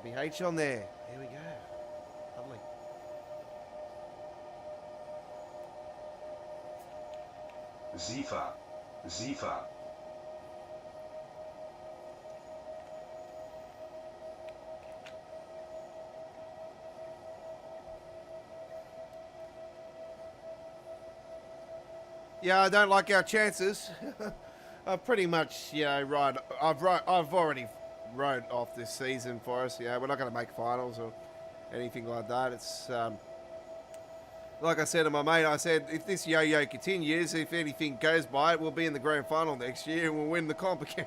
RBH on there. Here we go. Lovely. Zifa. Yeah, I don't like our chances. I've pretty much, I've already wrote off this season for us. We're not going to make finals or anything like that. It's like I said to my mate, I said, if this yo-yo continues, if anything goes by it, we'll be in the grand final next year and we'll win the comp again.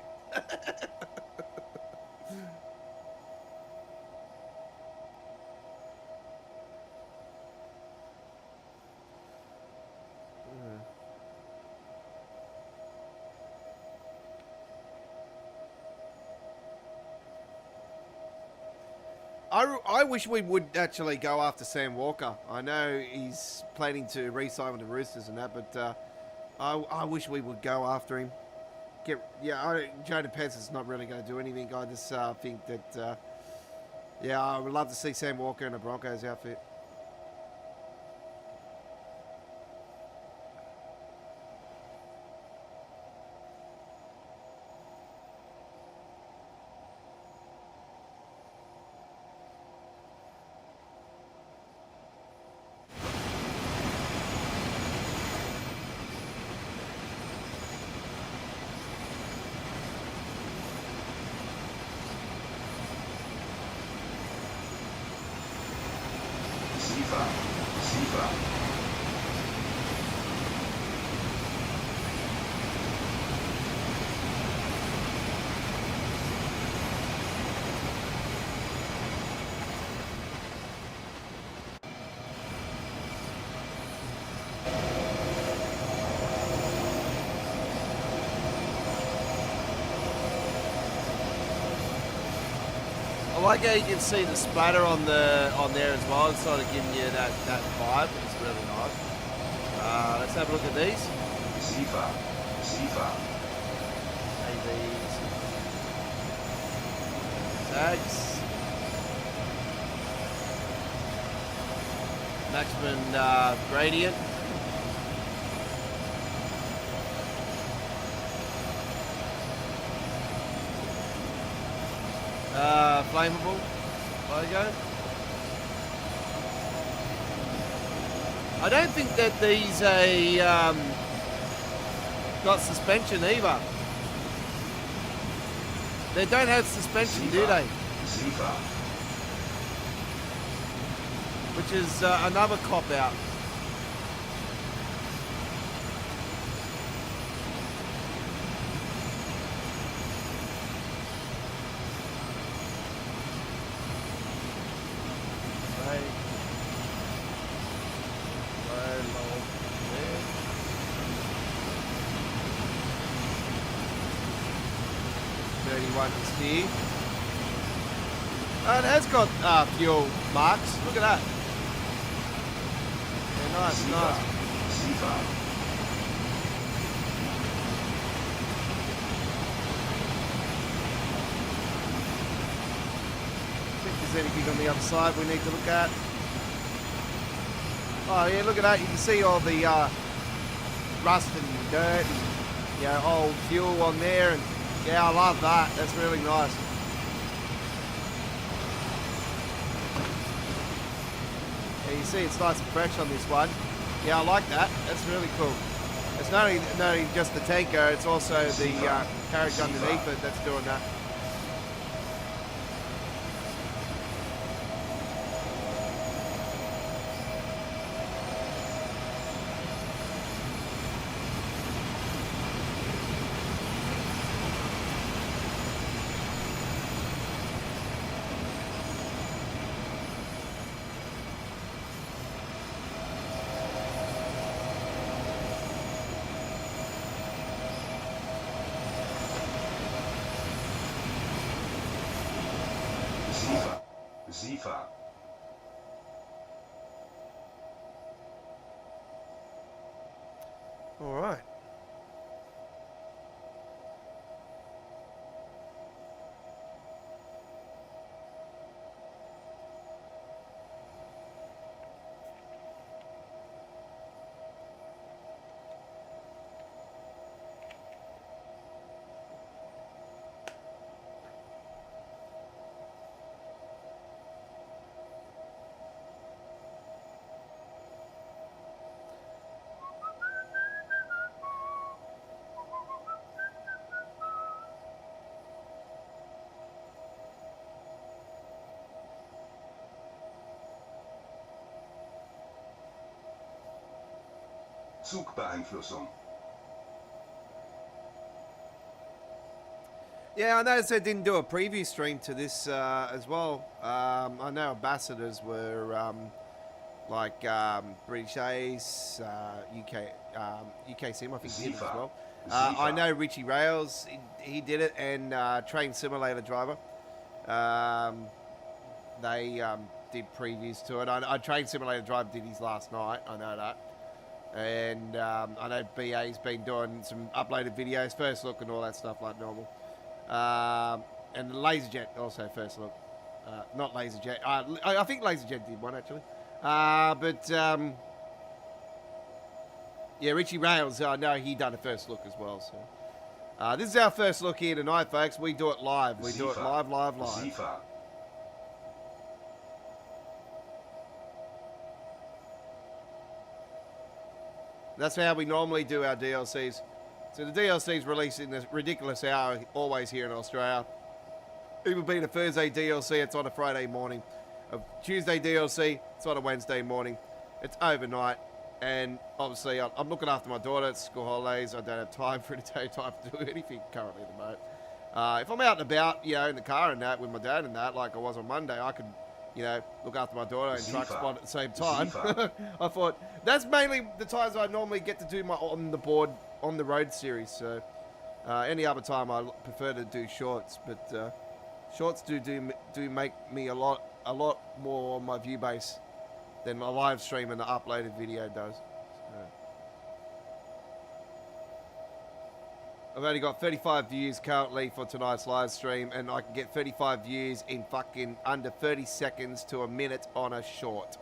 I wish we would actually go after Sam Walker. I know he's planning to re-sign with the Roosters and that, but I wish we would go after him. Jaden Pence not really going to do anything. I just think that, I would love to see Sam Walker in a Broncos outfit. Ziva. I like how you can see the splatter on there as well. It's sort of giving you that vibe. It's really nice. Let's have a look at these. Ziva. AVs. Tags. Maximum gradient. Flammable logo. I don't think that these got suspension either. They don't have suspension, do they? Ziva. Which is another cop out. Here. It has got fuel marks. Look at that. Yeah, nice. Ziva. I think there's anything on the other side we need to look at. Oh yeah, look at that. You can see all the rust and dirt and old fuel on there, and yeah, I love that. That's really nice. Yeah, you see it's nice and fresh on this one. Yeah, I like that. That's really cool. It's not only just the tanker, it's also the carriage underneath it that's doing that. Ziva. All right. Zugbeeinflussung. Yeah, I noticed they didn't do a preview stream to this as well. I know ambassadors were British Ace, UK Sim, I think he did it as well. I know Richie Rails, he did it, and Train Simulator Driver. they did previews to it. I Train Simulator Drive did his last night. I know that. And I know BA's been doing some uploaded videos, first look and all that stuff like normal. And LaserJet also first look. Not LaserJet. I think LaserJet did one actually. Yeah, Richie Rails, I know he done a first look as well. So this is our first look here tonight, folks. We do it live. We do it live. Zifa. That's how we normally do our DLCs. So the DLC's released in this ridiculous hour, always here in Australia. Even being a Thursday DLC, it's on a Friday morning. A Tuesday DLC, it's on a Wednesday morning. It's overnight. And obviously, I'm looking after my daughter. It's school holidays. I don't have time for the daytime to do anything currently at the moment. If I'm out and about, you know, in the car and that with my dad and that, like I was on Monday, I could, you know, look after my daughter and truck spot at the same time. I thought that's mainly the times I normally get to do my on the board, on the road series. So any other time I prefer to do shorts, but shorts do make me a lot more on my view base than my live stream and the uploaded video does. So. I've only got 35 views currently for tonight's live stream, and I can get 35 views in fucking under 30 seconds to a minute on a short.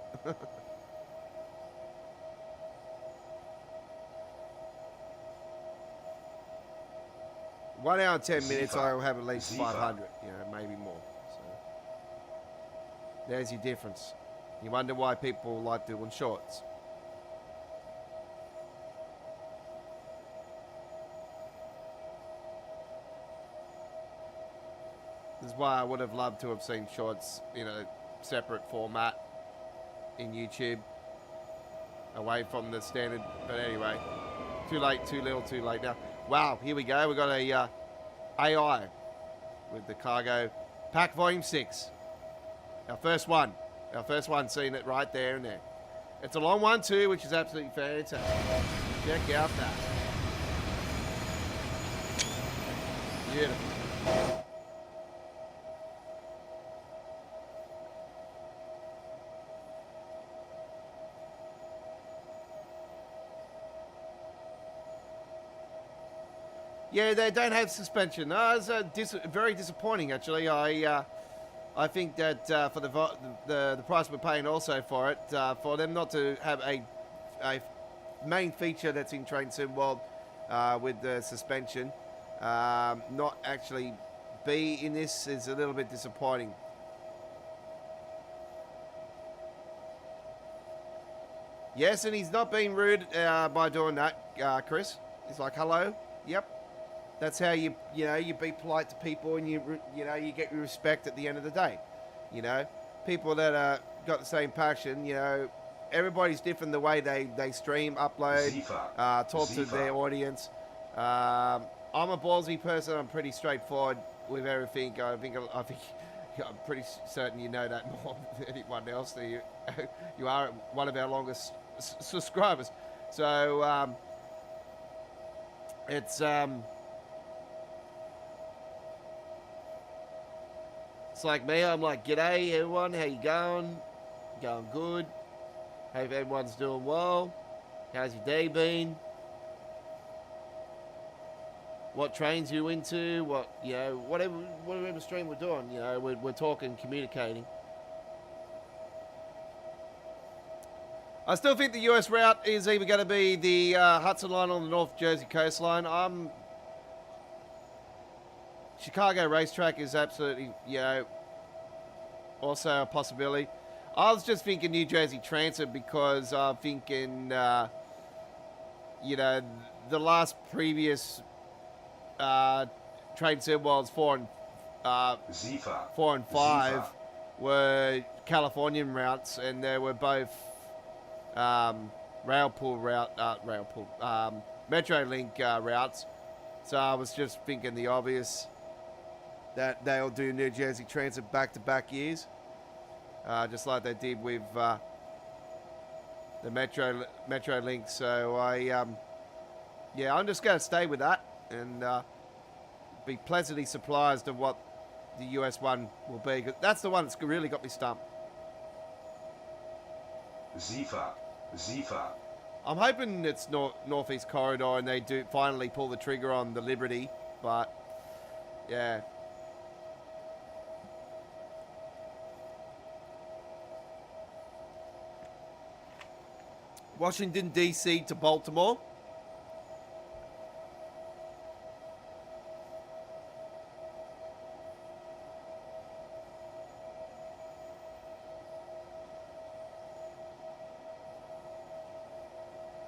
1 hour and 10 minutes, I will have at least 500, you know, maybe more. So there's your difference. You wonder why people like doing shorts. This is why I would have loved to have seen shorts in a separate format in YouTube, away from the standard. But anyway, too late, too little, too late now. Wow, here we go. We got a AI with the cargo pack volume 6. Our first one. Our first one, seeing it right there and there. It's a long one too, which is absolutely fantastic. Check out that. Beautiful. Yeah, they don't have suspension. No, it's very disappointing, actually. I think that for the price we're paying also for it, for them not to have a main feature that's in Train Sim World with the suspension, not actually be in this is a little bit disappointing. Yes, and he's not being rude by doing that, Chris. He's like, hello, yep. That's how you be polite to people, and you get your respect at the end of the day. You know, people that got the same passion. You know, everybody's different the way they stream, upload, talk to their audience. I'm a ballsy person. I'm pretty straightforward with everything. I think I'm pretty certain you know that more than anyone else. You are one of our longest subscribers, so it's. It's like me, I'm like, g'day everyone, how you going? Going good. Hope everyone's doing well. How's your day been? What trains you into? What, you know, whatever stream we're doing, you know, we're talking, communicating. I still think the US route is either going to be the Hudson line on the North Jersey coastline. Chicago racetrack is absolutely, you know, also a possibility. I was just thinking New Jersey Transit because I'm thinking, you know, the last previous Train Sim Worlds 4 and 5 were Californian routes, and they were both Metrolink routes. So I was just thinking the obvious, that they'll do New Jersey Transit back-to-back years, just like they did with the Metrolink. So yeah, I'm just going to stay with that and be pleasantly surprised of what the US one will be. That's the one that's really got me stumped. Zifa. Zifa. I'm hoping it's Northeast Corridor and they do finally pull the trigger on the Liberty, but yeah. Washington, D.C. to Baltimore.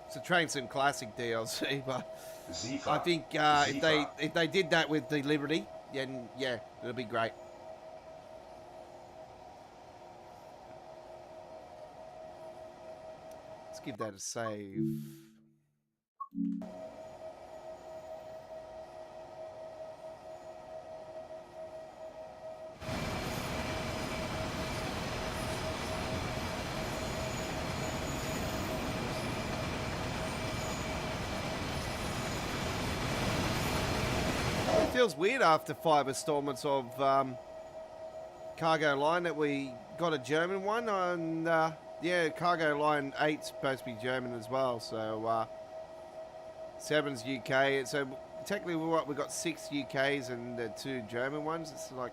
It's a Train Sim Classic DLC, but Zifa. I think if they did that with the Liberty, then yeah, it'll be great. Let's give that a save. It feels weird after 5 installments of Cargo Line that we got a German one, and yeah, Cargo Line 8's supposed to be German as well, so 7's UK. So technically we got 6 UKs and 2 German ones. It's like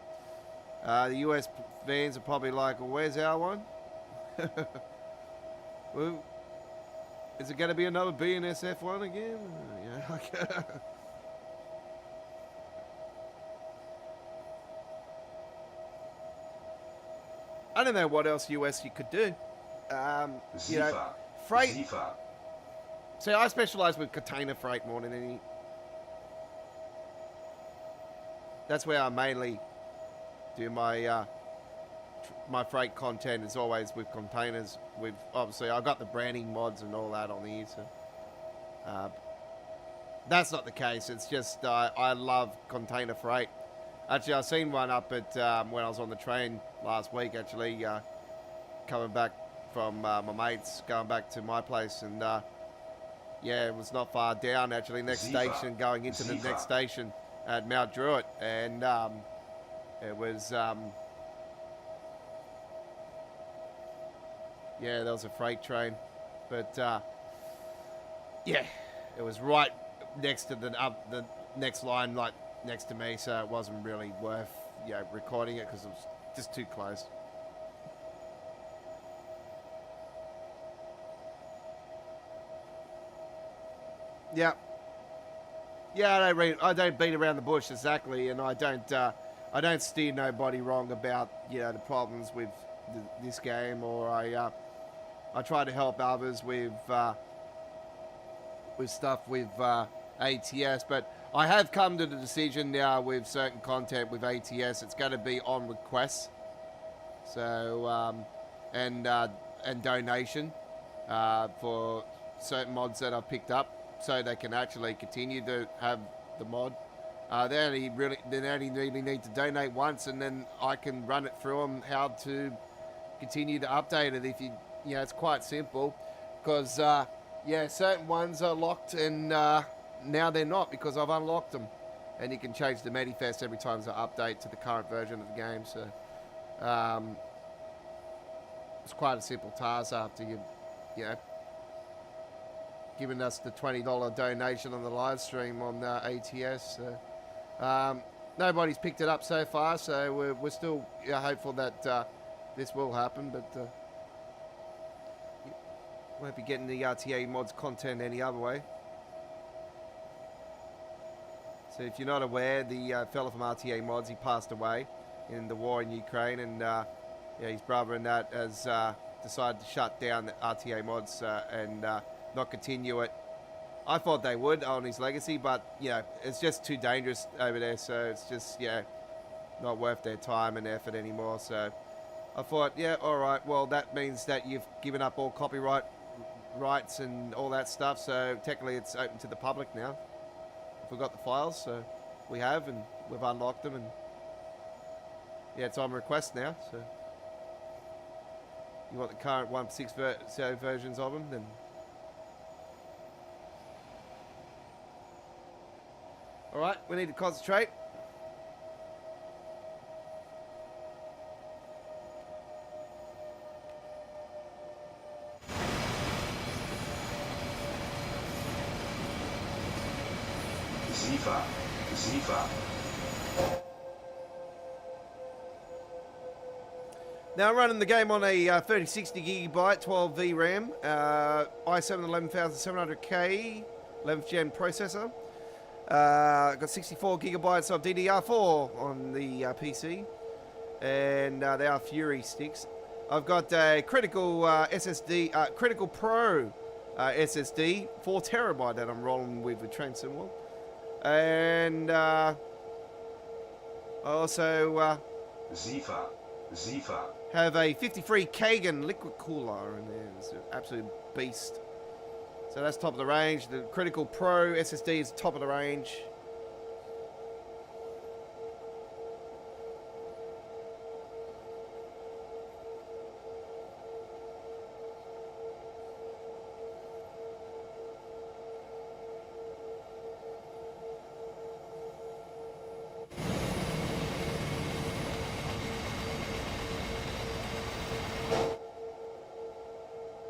the US fans are probably like, well, where's our one? Well, is it going to be another BNSF one again? Yeah, like I don't know what else US you could do. You know, freight. Zifa. See, I specialise with container freight more than any. That's where I mainly do my my freight content. Is always with containers. With obviously, I've got the branding mods and all that on the so that's not the case. It's just I love container freight. Actually, I seen one up at when I was on the train last week. Actually, coming back from my mates, going back to my place, and yeah, it was not far down. Actually, next station, going into the next station at Mount Druitt, and it was yeah, there was a freight train, but yeah, it was right next to the next line, like next to me, so it wasn't really worth recording it because it was just too close. Yeah, I don't beat around the bush exactly, and I don't steer nobody wrong about the problems with this game, or I try to help others with stuff with ATS, but I have come to the decision now with certain content with ATS, it's going to be on request, so and donation for certain mods that I've picked up, so they can actually continue to have the mod. They only really need to donate once, and then I can run it through them how to continue to update it. If it's quite simple, because certain ones are locked, and now they're not because I've unlocked them, and you can change the manifest every time there's an update to the current version of the game. So it's quite a simple task after giving us the $20 donation on the live stream on ATS. So, nobody's picked it up so far, so we're still hopeful that this will happen, but won't be getting the RTA mods content any other way. So if you're not aware, the fella from RTA mods, he passed away in the war in Ukraine, and his brother and that has decided to shut down the RTA mods and not continue it. I thought they would on his legacy, but it's just too dangerous over there, so it's just not worth their time and effort anymore. So I thought, alright, well, that means that you've given up all copyright rights and all that stuff, so technically it's open to the public now. If we've got the files, so we have, and we've unlocked them, and it's on request now. So you want the current 1.6 versions of them, then alright, we need to concentrate. Zifa. Zifa. Now I'm running the game on a 3060 gigabyte 12 VRAM, i7 11700K 11th gen processor. Got 64 gigabytes of DDR4 on the PC, and they are Fury sticks. I've got a critical SSD, critical Pro SSD, 4 terabyte that I'm rolling with Transcendent, and I also Zifa. Zifa. have a 53 Kagan liquid cooler in there. It's an absolute beast. So that's top of the range. The Critical Pro SSD is top of the range.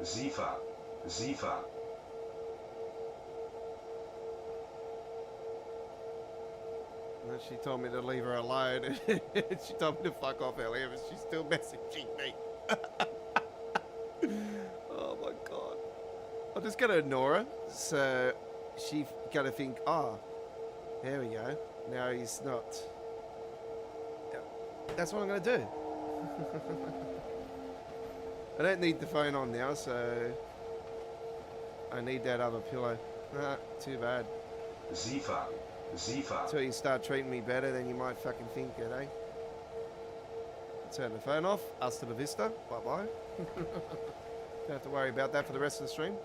Zifa. Zifa. And she told me to leave her alone. She told me to fuck off earlier, but she's still messaging me. Oh my god. I'm just going to ignore her. So she's going to think, oh, there we go. Now he's not. That's what I'm going to do. I don't need the phone on now, so I need that other pillow. Nah, too bad. Zifa. Zifa. Until you start treating me better, then you might fucking think it, eh? Turn the phone off. Hasta la vista. Bye-bye. Don't have to worry about that for the rest of the stream.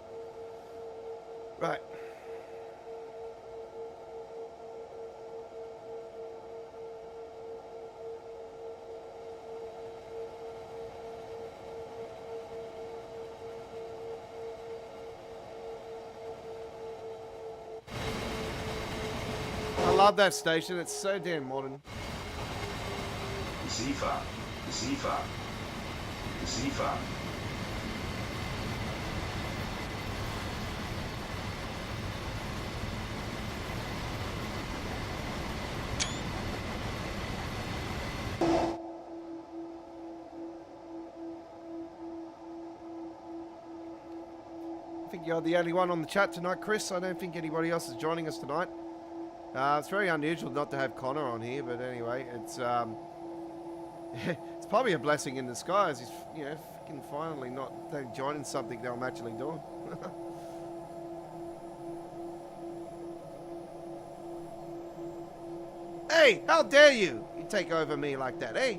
Right. I love that station. It's so damn modern. Zifa. Zifa. Zifa. I think you're the only one on the chat tonight, Chris. I don't think anybody else is joining us tonight. It's very unusual not to have Connor on here, but anyway, it's it's probably a blessing in disguise. He's, you know, fucking finally not joining something that I'm actually doing. Hey, how dare you? You take over me like that, eh?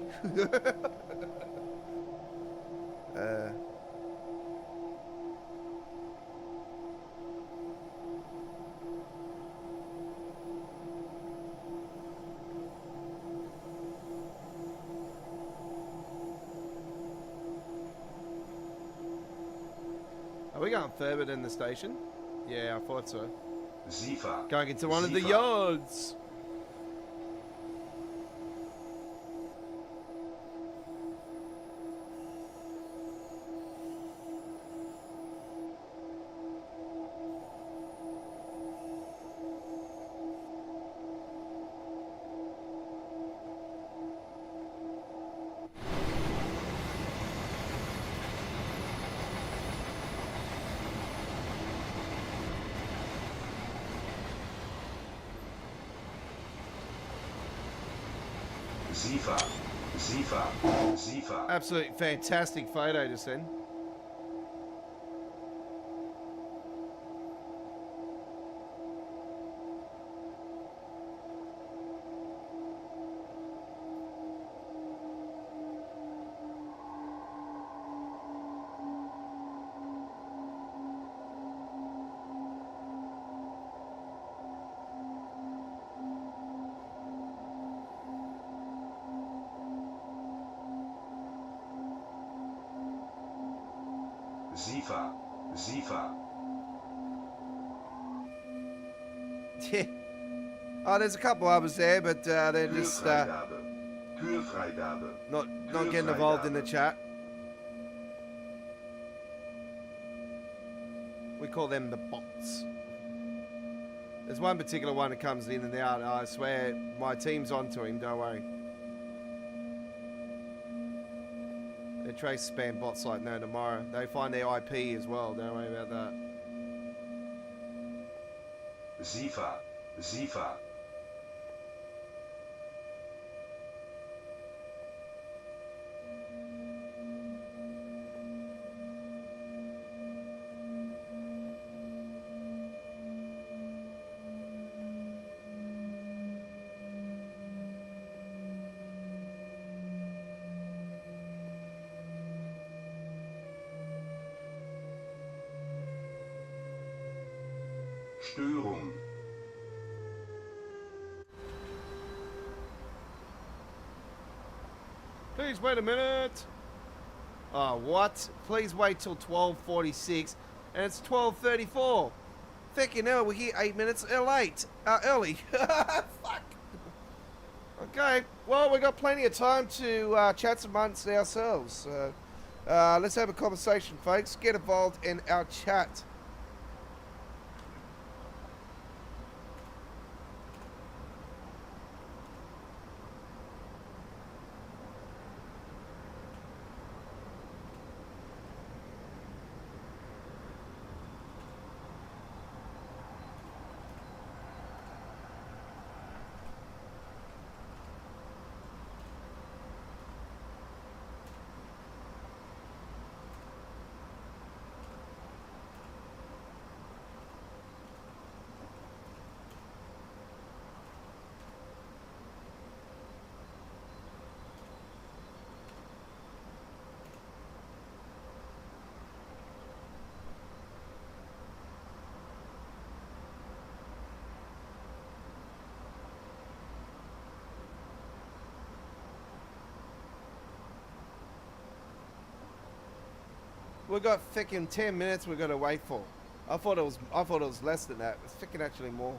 Are we going further than the station? Yeah, I thought so. Zifa. Going into one of the Zifa. yards. Zifa. Zifa. Zifa. Absolutely fantastic photo to send. Zifa. Zifa. Oh, there's a couple others there, but they're just Keurvrijgabe. Keurvrijgabe. not getting involved in the chat. We call them the bots. There's one particular one that comes in and out. I swear, my team's onto him. Don't worry. They trace spam bots like no tomorrow. They find their IP as well. Don't worry about that. Ziva, Ziva. Störung. Please wait a minute. Oh, what? Please wait till 12:46, and it's 12:34. Fucking hell, we're here 8 minutes late. Early. Fuck. Okay. Well, we've got plenty of time to chat amongst ourselves. Let's have a conversation, folks. Get involved in our chat. We've got fucking 10 minutes we've got to wait for. I thought it was less than that. It's fucking actually more.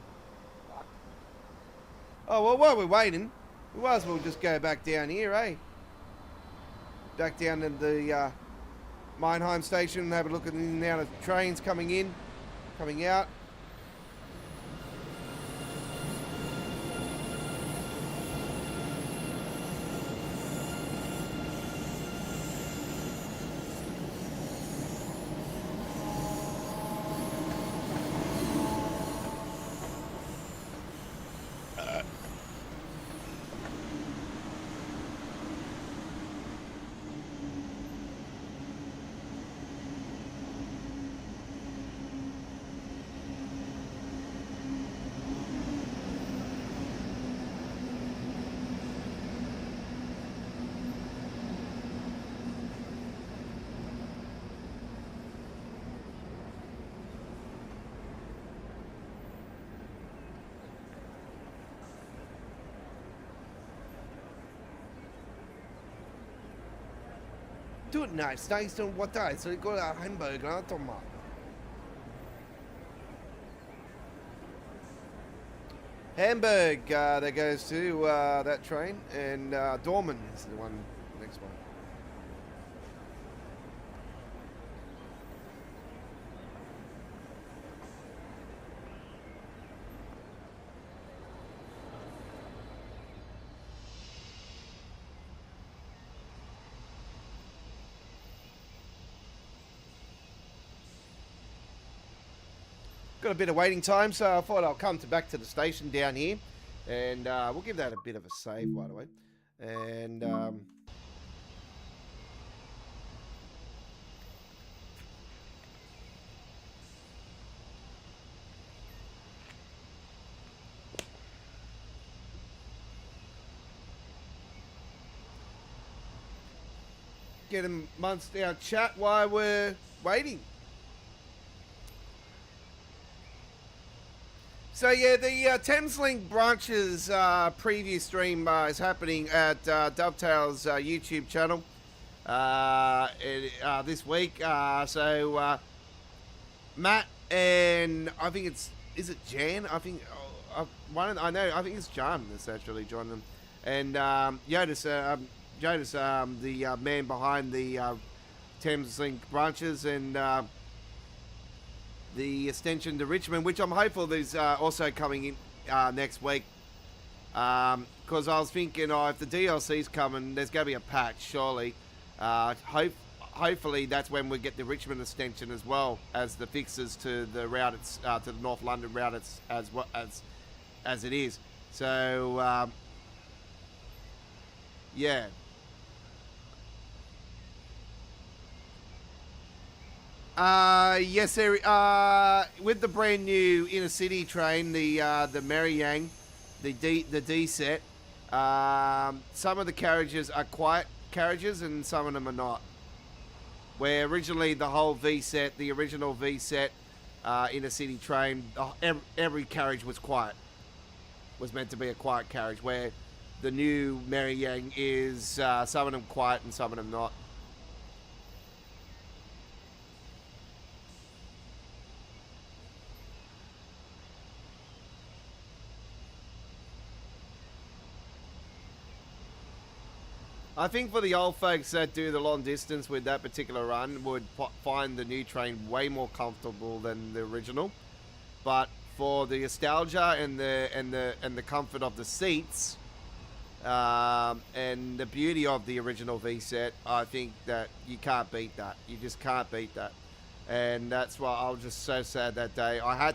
Oh, well, while we're waiting, we might as well just go back down here, eh? Back down to the Mannheim station and have a look at the amount of trains coming in, coming out. Du, nice, nice, und what da? Så det går der hamburger, Thomas. Hamburg, that goes to that train, and Dorman is the one, next one. Got a bit of waiting time, so I thought I'll come back to the station down here, and we'll give that a bit of a save, by the way. And get amongst our chat while we're waiting. So yeah, the Thameslink branches preview stream is happening at Dovetail's YouTube channel this week. So Matt and I think is it Jan? I think I think it's Jan that's actually joined them, and Jonas, the man behind the Thameslink branches, and the extension to Richmond, which I'm hopeful is also coming in next week. Because I was thinking, if the DLC's coming, there's going to be a patch, surely. Hopefully that's when we get the Richmond extension as well as the fixes to the route, to the North London route as it is. So yeah. Yes, there. With the brand new inner city train, the Mariang, the D set. Some of the carriages are quiet carriages, and some of them are not. Where originally the whole V set, the original V set, inner city train, every carriage was quiet. Was meant to be a quiet carriage. Where the new Mariang is some of them quiet and some of them not. I think for the old folks that do the long distance with that particular run would find the new train way more comfortable than the original. But for the nostalgia and the comfort of the seats, and the beauty of the original V set, I think that you can't beat that. You just can't beat that. And that's why I was just so sad that day. I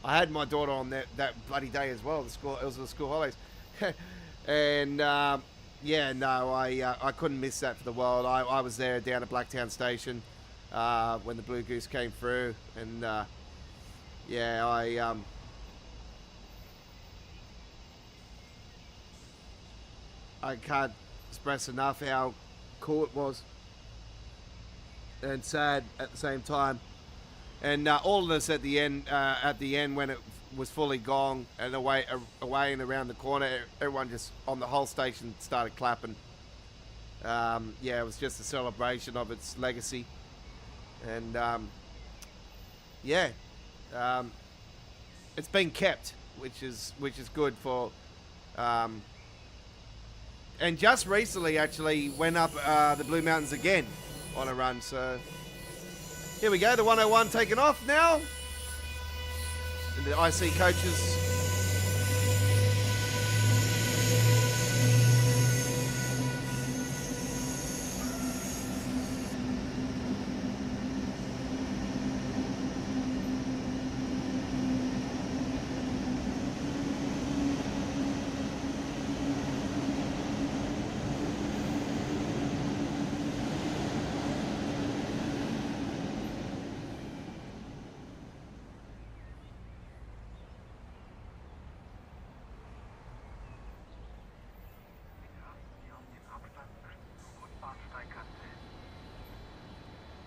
had my daughter on that bloody day as well. It was the school holidays, and. Yeah, no, I couldn't miss that for the world. I was there down at Blacktown Station when the Blue Goose came through, and yeah, I can't express enough how cool it was and sad at the same time. And all of us at the end when it was fully gone and away and around the corner, everyone just on the whole station started clapping. Yeah, it was just a celebration of its legacy, and yeah, it's been kept, which is good for. And just recently, actually, went up the Blue Mountains again on a run. So here we go, the 101 taking off now. And the IC coaches.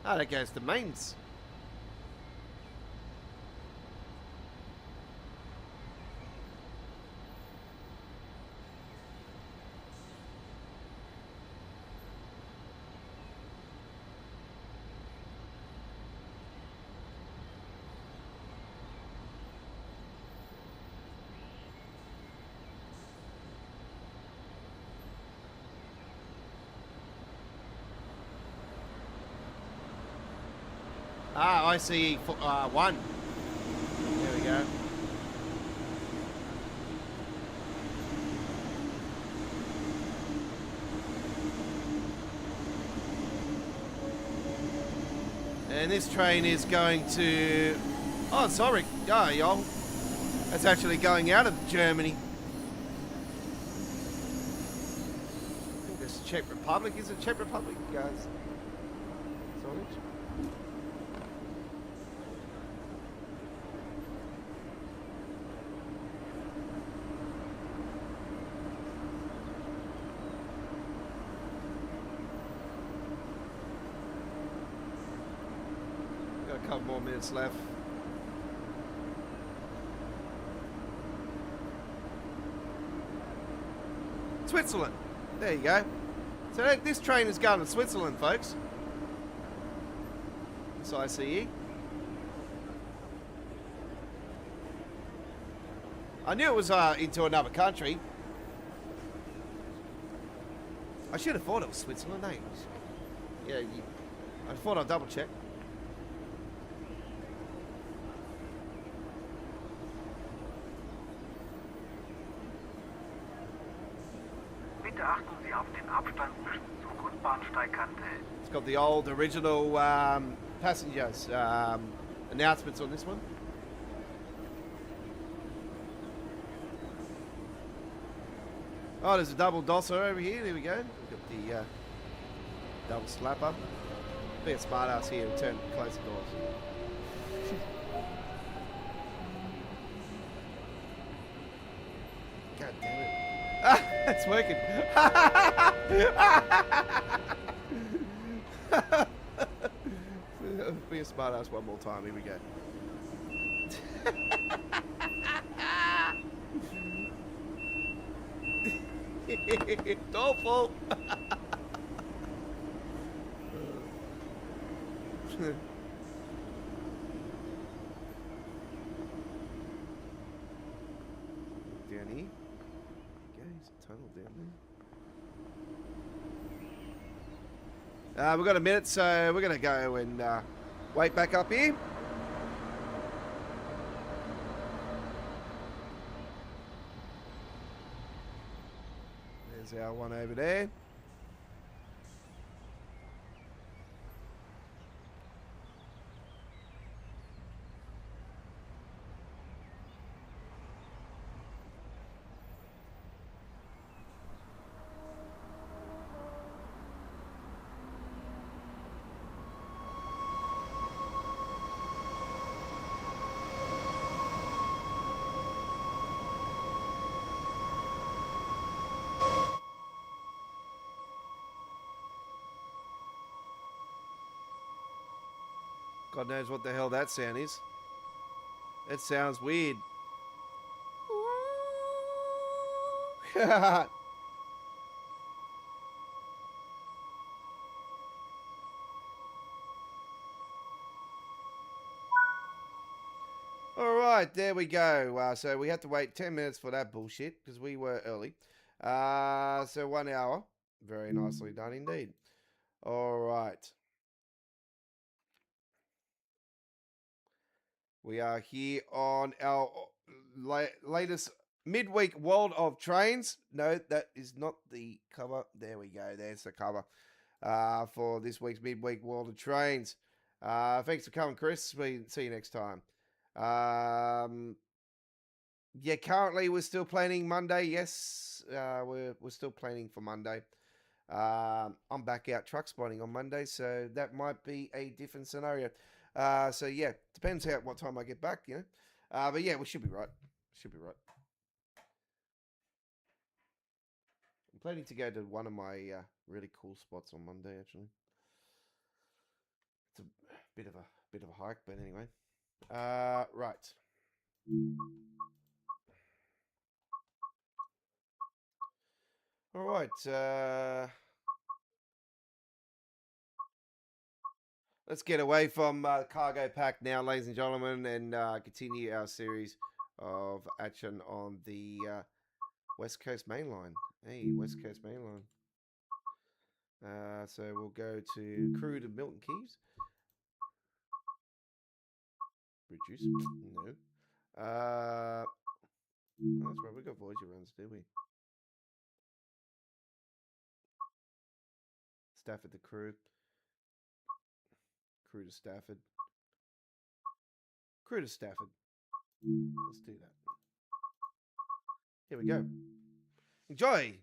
Oh, that goes to mains. ICE 1. There we go. And this train is going to... Oh, sorry. Oh, y'all. That's actually going out of Germany. I think this is Czech Republic. Is it Czech Republic, guys? Sorry. A couple more minutes left. Switzerland. There you go. So this train is going to Switzerland, folks. It's ICE. I knew it was into another country. I should have thought it was Switzerland, eh? Yeah, I thought I'd double check. It's got the old original passengers announcements on this one. Oh, there's a double dosser over here. There we go. We've got the double slapper. Be a smart ass here and close the doors. God damn it. Ah, it's working. Be a smart ass one more time. Here we go. It's awful. Down here. Okay, there's a tunnel down there. We've got a minute, so we're going to go and wait back up here. There's our one over there. God knows what the hell that sound is. That sounds weird. All right, there we go. So we had to wait 10 minutes for that bullshit because we were early. So 1 hour. Very nicely done indeed. All right. We are here on our latest midweek World of Trains. No, that is not the cover. There we go. There's the cover for this week's midweek World of Trains. Thanks for coming, Chris. We see you next time. Yeah, currently we're still planning Monday. Yes, we're still planning for Monday. I'm back out truck spotting on Monday, so that might be a different scenario. So yeah, depends what time I get back, you know. But yeah, we should be right. Should be right. I'm planning to go to one of my really cool spots on Monday. Actually, it's a bit of a hike, but anyway. Right. All right. Let's get away from Cargo Pack now, ladies and gentlemen, and continue our series of action on the West Coast Main Line. Hey, West Coast Main Line. So we'll go to Crewe to Milton Keyes. Reduce? No. That's right, we got Voyager runs, do we? Stafford to Crewe. Crewe to Stafford. Crewe to Stafford. Let's do that. Here we go. Enjoy!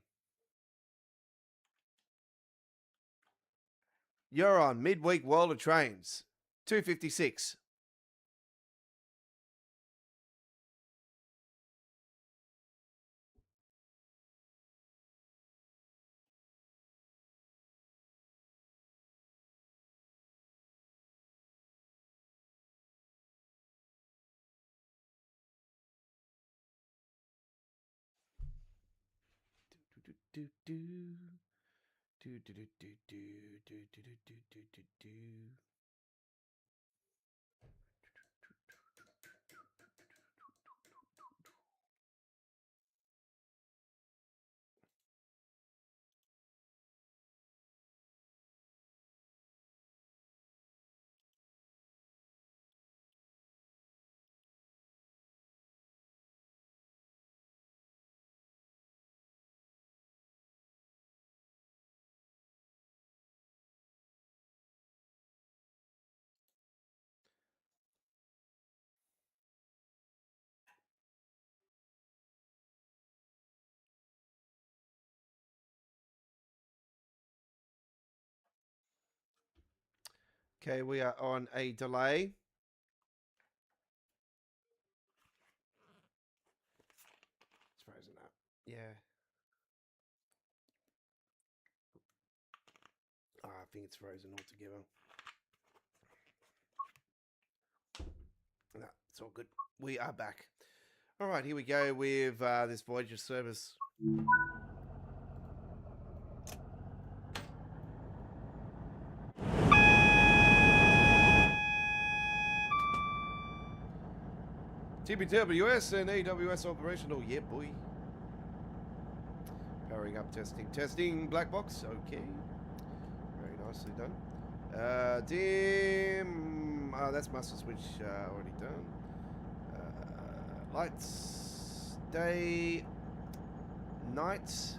You're on Midweek World of Trains. 256. Do do do do do do do do do do do do do do. Okay, we are on a delay. It's frozen up. Yeah. Oh, I think it's frozen altogether. No, it's all good. We are back. All right, here we go with this Voyager service. TBWS and AWS operational. Yeah, boy. Powering up, testing. Testing, black box. Okay. Very nicely done. Dim. That's master switch already done. Lights. Day. Night.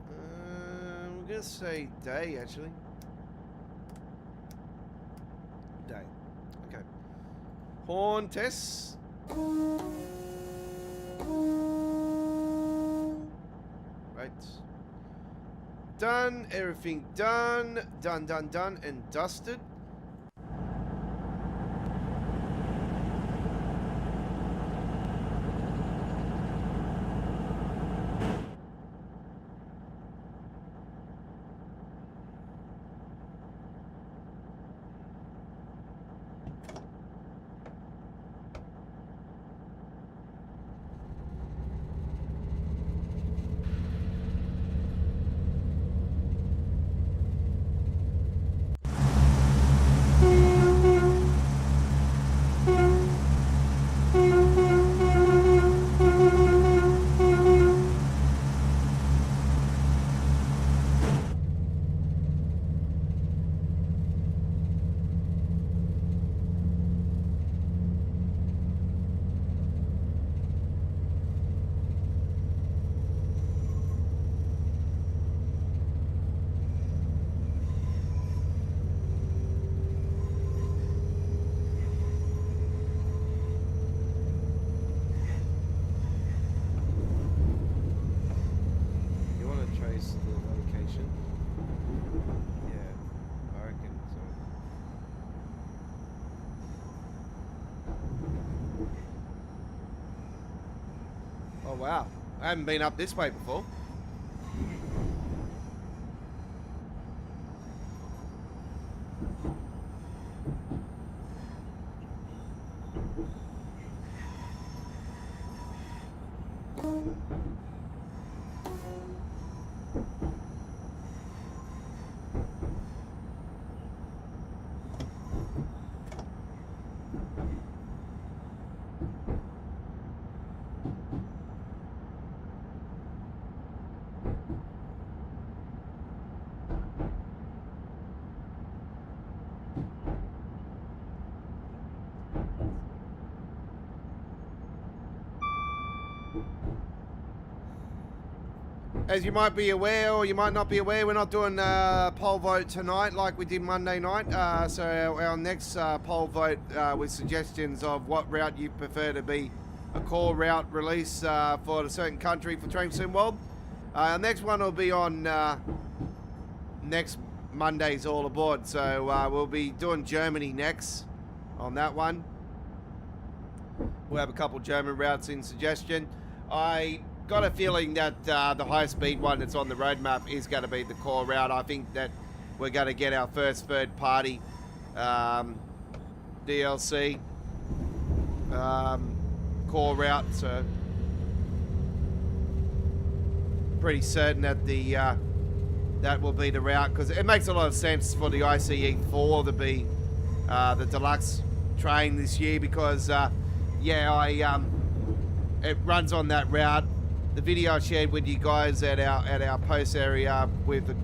I'm going to say day, actually. Day. Okay. Horn tests. Right. Done. Everything done. Done, and dusted. Wow, I haven't been up this way before. As you might be aware, or you might not be aware, we're not doing poll vote tonight like we did Monday night. So our next poll vote with suggestions of what route you prefer to be a core route release for a certain country for Train Sim World. Our next one will be on next Monday's All Aboard. So we'll be doing Germany next on that one. We'll have a couple German routes in suggestion. I got a feeling that the high-speed one that's on the roadmap is going to be the core route. I think that we're going to get our first third-party DLC core route. So pretty certain that that will be the route, because it makes a lot of sense for the ICE4 to be the deluxe train this year, because yeah, it runs on that route. The video I shared with you guys at our post area with the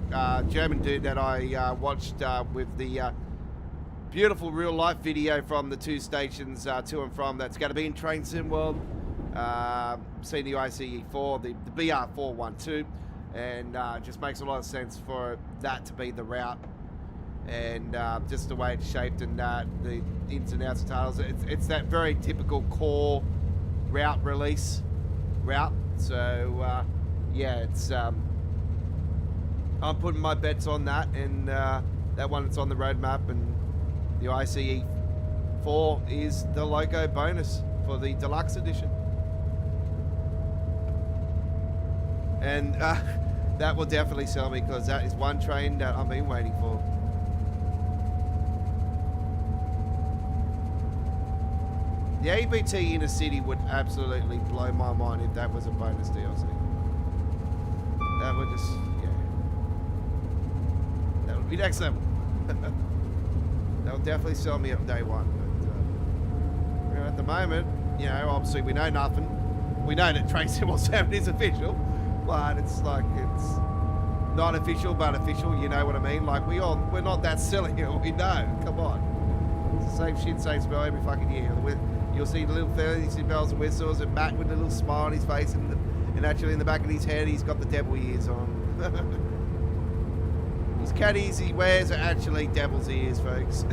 German dude that I watched with the beautiful real life video from the two stations to and from, that's going to be in Train Sim World. Seen the ICE4, the BR412, and just makes a lot of sense for that to be the route, and just the way it's shaped and the ins and outs of tails. It's that very typical core route release route. So yeah, it's I'm putting my bets on that, and that one that's on the roadmap, and the ICE 4 is the logo bonus for the deluxe edition. And that will definitely sell me, because that is one train that I've been waiting for. The ABT Inner City would absolutely blow my mind if that was a bonus DLC. That would just, yeah. That would be next level. That would definitely sell me at day one. But at the moment, you know, obviously we know nothing. We know that Train Sim 7 is official, but it's like, it's not official, but official, you know what I mean? Like, we're not that silly, we know, come on. It's the same shit, same spell every fucking year. You'll see the little fairies and bells and whistles, and Matt with a little smile on his face, and actually in the back of his head, he's got the devil ears on. His cat ears he wears are actually devil's ears, folks.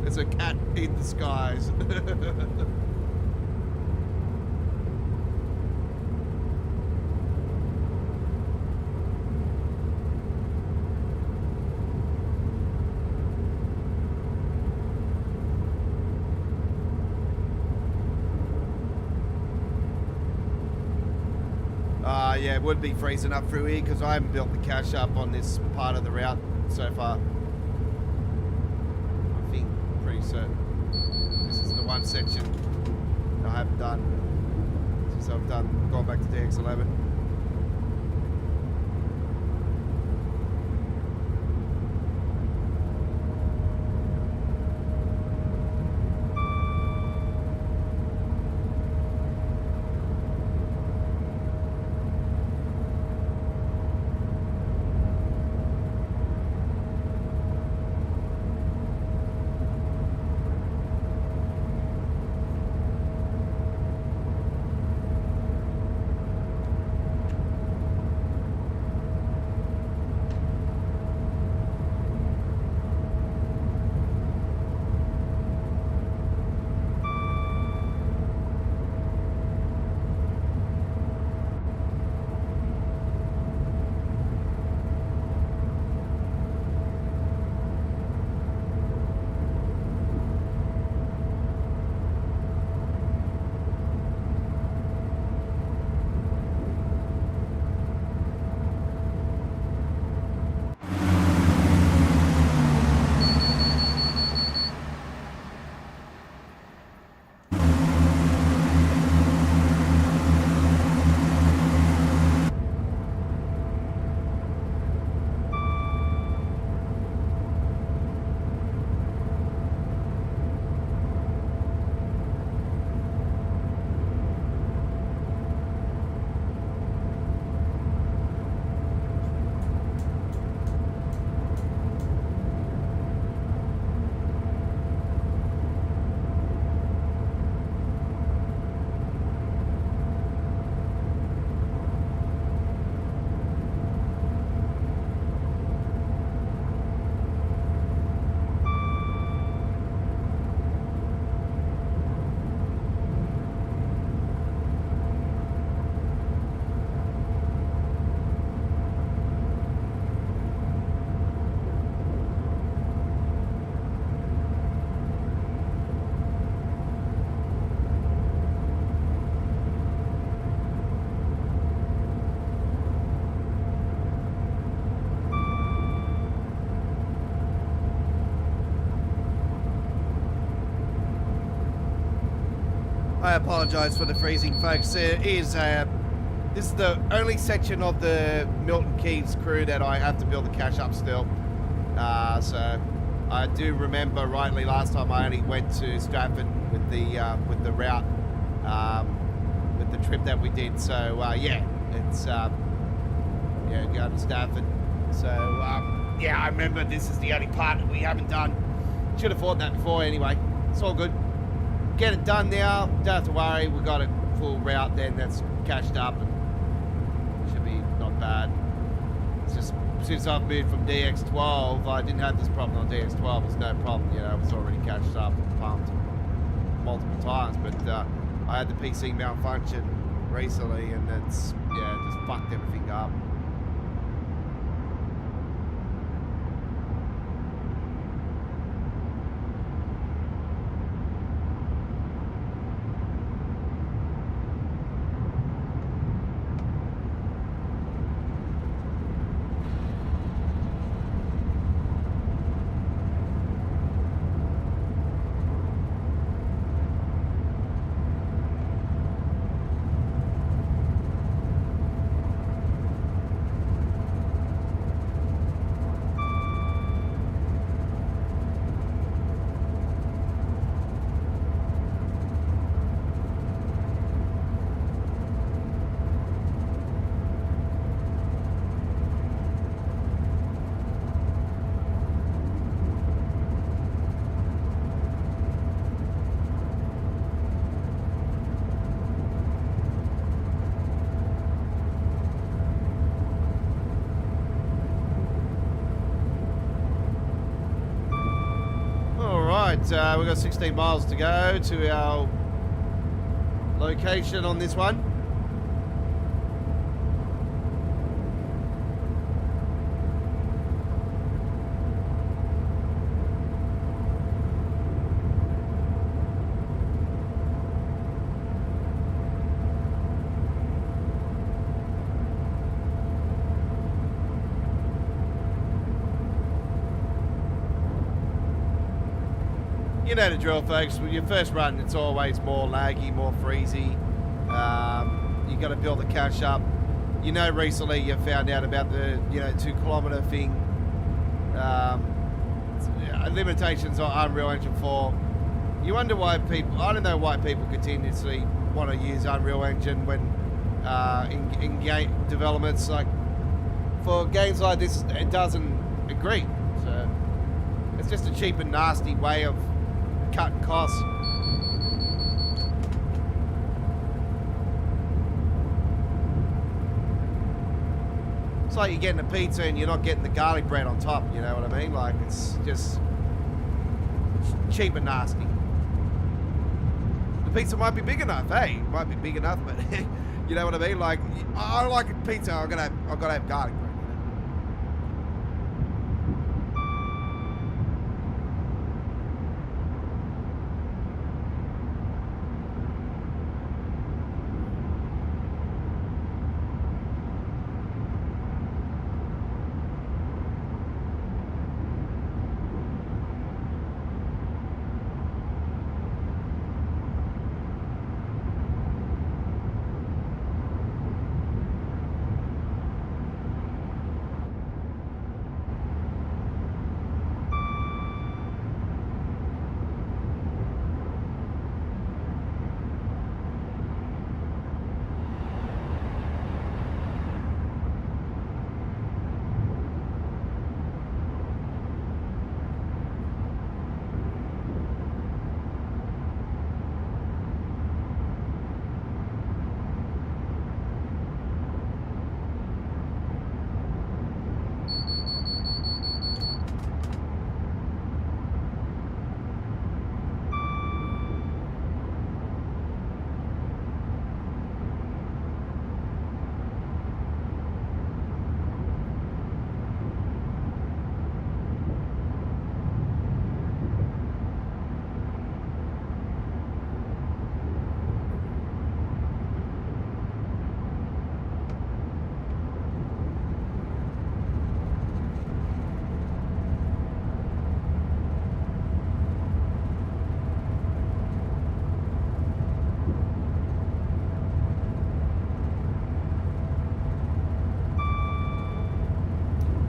It's a cat in disguise. Yeah, it would be freezing up through here because I haven't built the cache up on this part of the route so far. I think pretty certain this is the one section I haven't done since I've gone back to DX11. I apologise for the freezing, folks. This is the only section of the Milton Keynes crew that I have to build the cache up still. So I do remember rightly last time I only went to Stratford with the route, with the trip that we did. So yeah, it's yeah, go to Stratford. So yeah, I remember this is the only part that we haven't done. Should have thought that before anyway. It's all good. Get it done now. Don't have to worry. We've got a full route then that's cached up and should be not bad. It's just since I've moved from DX12, I didn't have this problem on DX12. It's no problem, you know. It's already cached up and pumped multiple times. But I had the PC malfunction recently, and it's just fucked everything up. we've got 16 miles to go to our location on this one. You know the drill, folks. When your first run, it's always more laggy, more freezy. You got to build the cache up. You know, recently you found out about the 2 kilometer thing. Limitations on Unreal Engine 4. You wonder why people. I don't know why people continuously want to use Unreal Engine when in game developments. Like for games like this, it doesn't agree. So it's just a cheap and nasty way of cutting costs. It's like you're getting a pizza and you're not getting the garlic bread on top, you know what I mean? Like, it's just cheap and nasty. The pizza might be big enough, hey, it might be big enough, but you know what I mean? Like, I like a pizza, I've got to have garlic bread.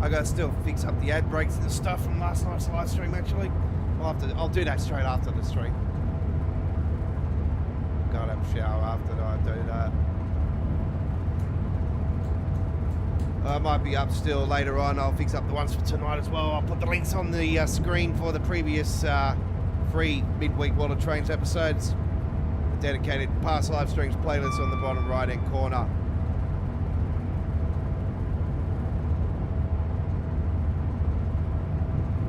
I gotta still fix up the ad breaks and stuff from last night's live stream. Actually, I'll do that straight after the stream. Gotta have a shower after I do that. I might be up still later on. I'll fix up the ones for tonight as well. I'll put the links on the screen for the previous free midweek World of Trains episodes. The dedicated past live streams playlist on the bottom right hand corner.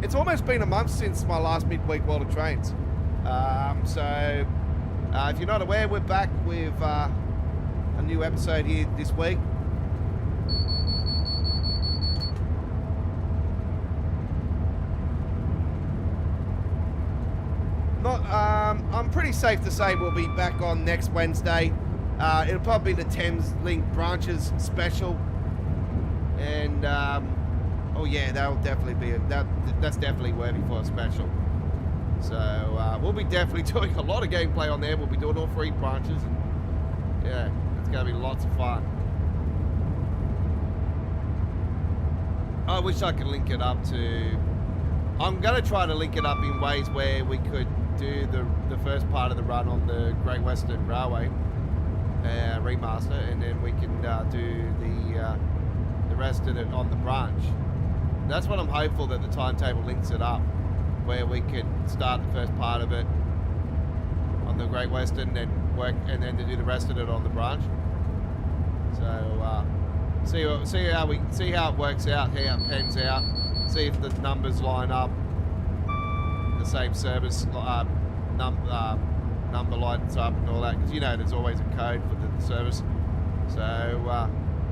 It's almost been a month since my last midweek World of Trains. So if you're not aware, we're back with a new episode here this week. I'm pretty safe to say we'll be back on next Wednesday. It'll probably be the Thames Link branches special. And oh yeah, that'll definitely be that's definitely worthy for a special. So we'll be definitely doing a lot of gameplay on there. We'll be doing all 3 branches, and yeah, it's gonna be lots of fun. I wish I could link it up to. I'm gonna try to link it up in ways where we could do the first part of the run on the Great Western Railway remaster, and then we can do the rest of it on the branch. That's what I'm hopeful, that the timetable links it up, where we could start the first part of it on the Great Western, then work, and then to do the rest of it on the branch. So see how it works out, how it pans out, see if the numbers line up, the same service number lights up and all that, because you know there's always a code for the service. So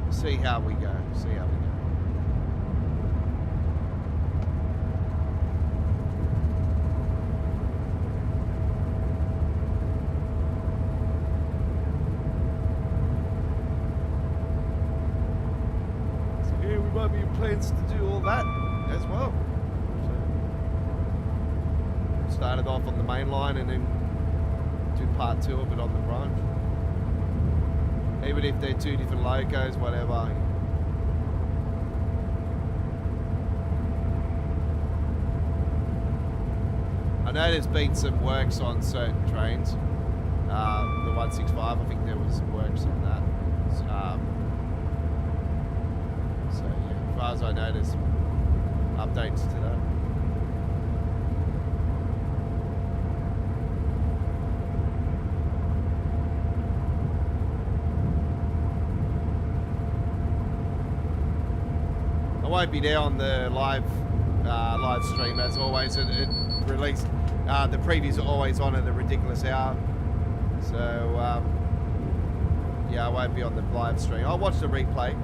see how we go. See how we go. So here we might be plans to do all that as well. So, started off on the main line and then do part 2 of it on the branch. Even if they're 2 different locos, whatever. I know there's been some works on certain trains. The 165, I think there was some works on that. So yeah, as far as I know, there's some updates to that. I won't be there on the live stream as always. It released the previews are always on at a ridiculous hour, so yeah, I won't be on the live stream. I'll watch the replay.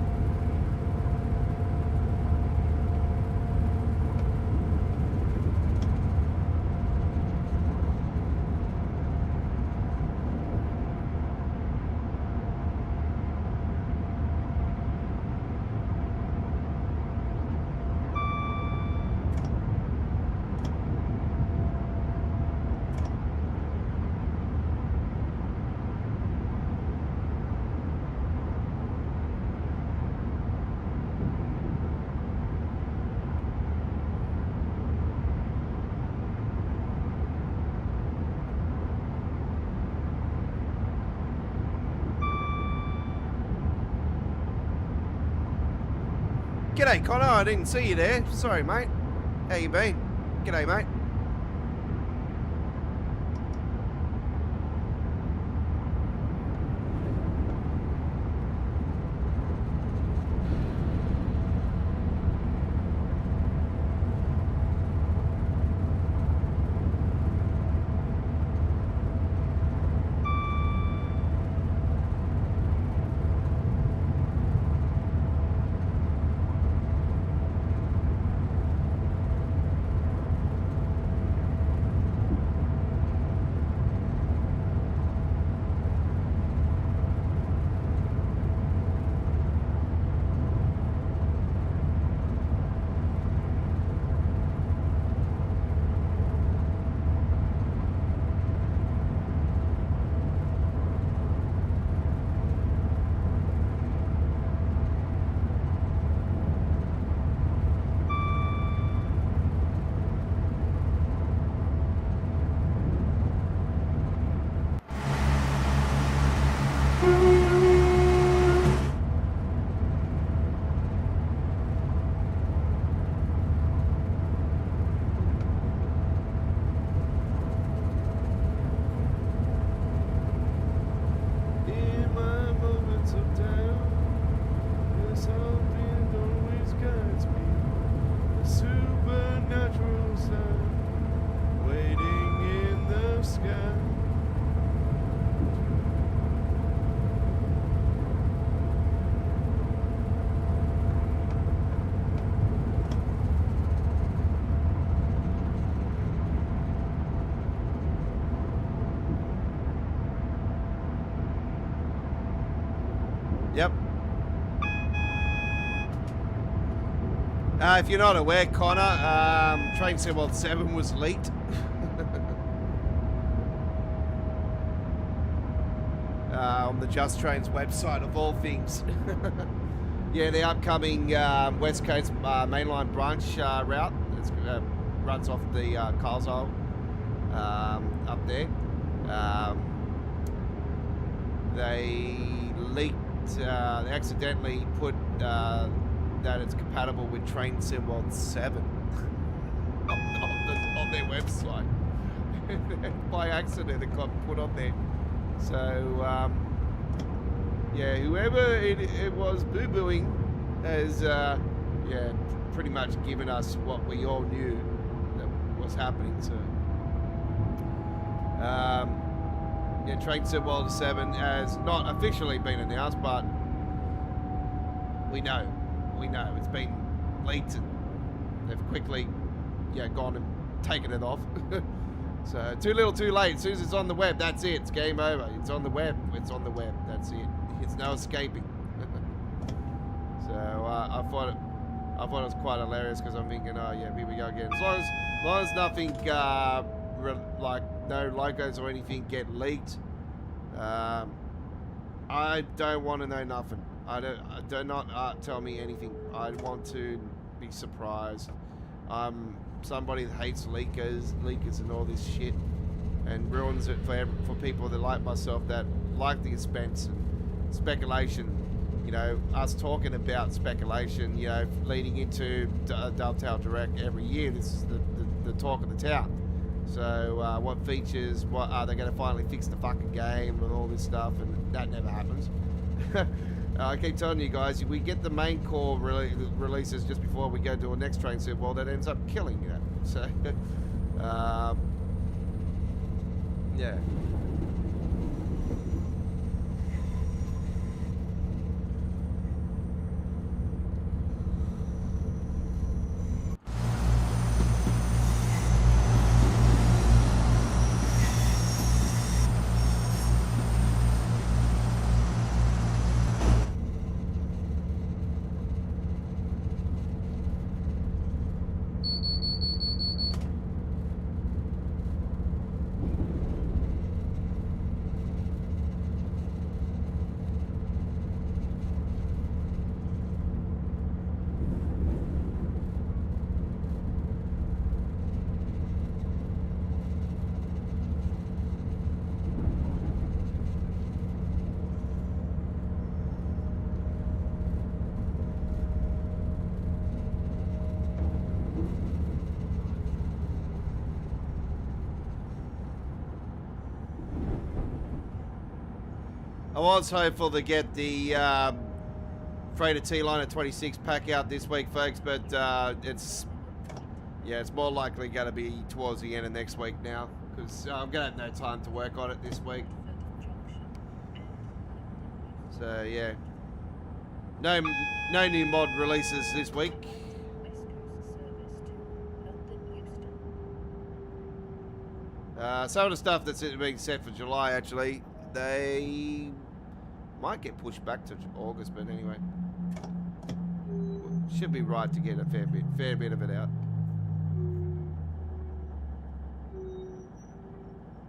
G'day, Connor. I didn't see you there. Sorry, mate. How you been? G'day, mate. Yep. If you're not aware, Connor, Train SimWorld 7 was leaked. On the Just Trains website, of all things. Yeah, the upcoming West Coast mainline branch route that runs off the Carlsole up there. They leaked. They accidentally put that it's compatible with Train SimWorld 7 on their website. By accident, it got put on there. So, yeah, whoever it was boo-booing has, yeah, pretty much given us what we all knew that was happening. So. Yeah, Train Sim World 7 has not officially been announced, but we know. It's been leaked and they've quickly, gone and taken it off. So too little, too late. As soon as it's on the web, that's it. It's game over. It's on the web. It's on the web. That's it. It's no escaping. So I thought it was quite hilarious because I'm thinking, oh yeah, here we go again. As long as nothing like no logos or anything get leaked, I don't want to know nothing. Do not tell me anything. I want to be surprised. I'm somebody that hates leakers and all this shit, and ruins it for people that like myself that like the expense and speculation. You know, us talking about speculation. You know, leading into Dovetail Direct every year. This is the talk of the town. So what features? What are they going to finally fix the fucking game and all this stuff? And that never happens. I keep telling you guys, we get the main core releases just before we go to our next Train Sim World. That ends up killing you. So, yeah. I was hopeful to get the Freighter T-Line at 26 pack out this week, folks, but it's more likely going to be towards the end of next week now, because I'm going to have no time to work on it this week. So yeah, no new mod releases this week. Some of the stuff that's being set for July, actually, they might get pushed back to August, but anyway, should be right to get a fair bit of it out.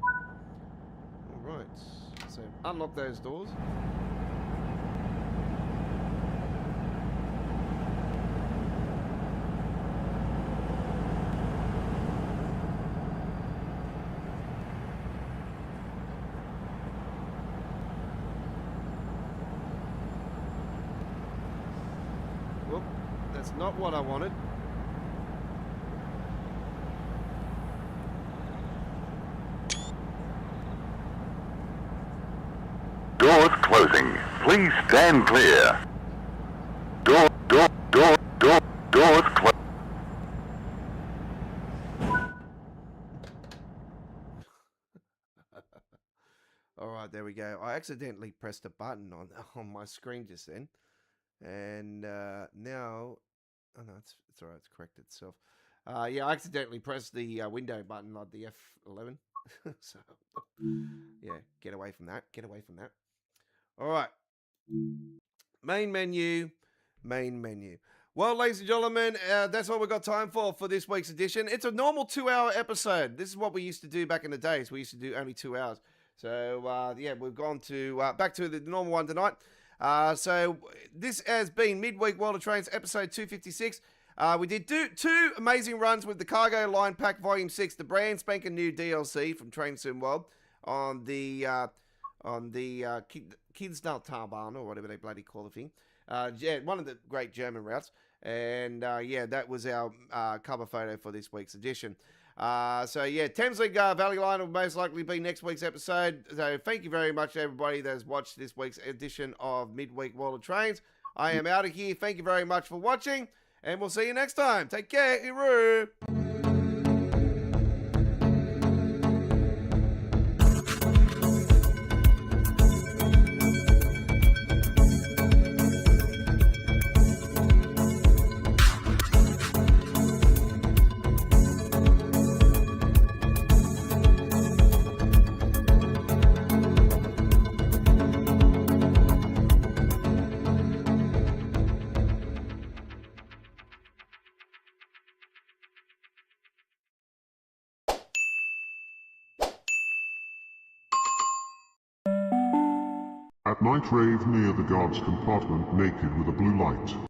All right, so unlock those doors. That's not what I wanted. Doors closing. Please stand clear. Doors closing. All right, there we go. I accidentally pressed a button on my screen just then, and now, oh no, it's all right. It's corrected itself. Yeah, I accidentally pressed the window button on the F11. So, yeah, get away from that. Get away from that. All right. Main menu. Well, ladies and gentlemen, that's all we've got time for this week's edition. It's a normal 2-hour episode. This is what we used to do back in the days. We used to do only 2 hours. So, yeah, we've gone to back to the normal one tonight. So this has been Midweek World of Trains episode 256. We did two amazing runs with the Cargo Line Pack Volume 6, the brand spanking new DLC from Train Sim World on the Kidsnaltarbahn, or whatever they bloody call the thing. Yeah, one of the great German routes. And yeah, that was our cover photo for this week's edition. So yeah, Thameslink Valley Line will most likely be next week's episode. So thank you very much to everybody that has watched this week's edition of Midweek World of Trains. I am out of here. Thank you very much for watching, and we'll see you next time. Take care. Hooroo. At night rave near the guard's compartment naked with a blue light.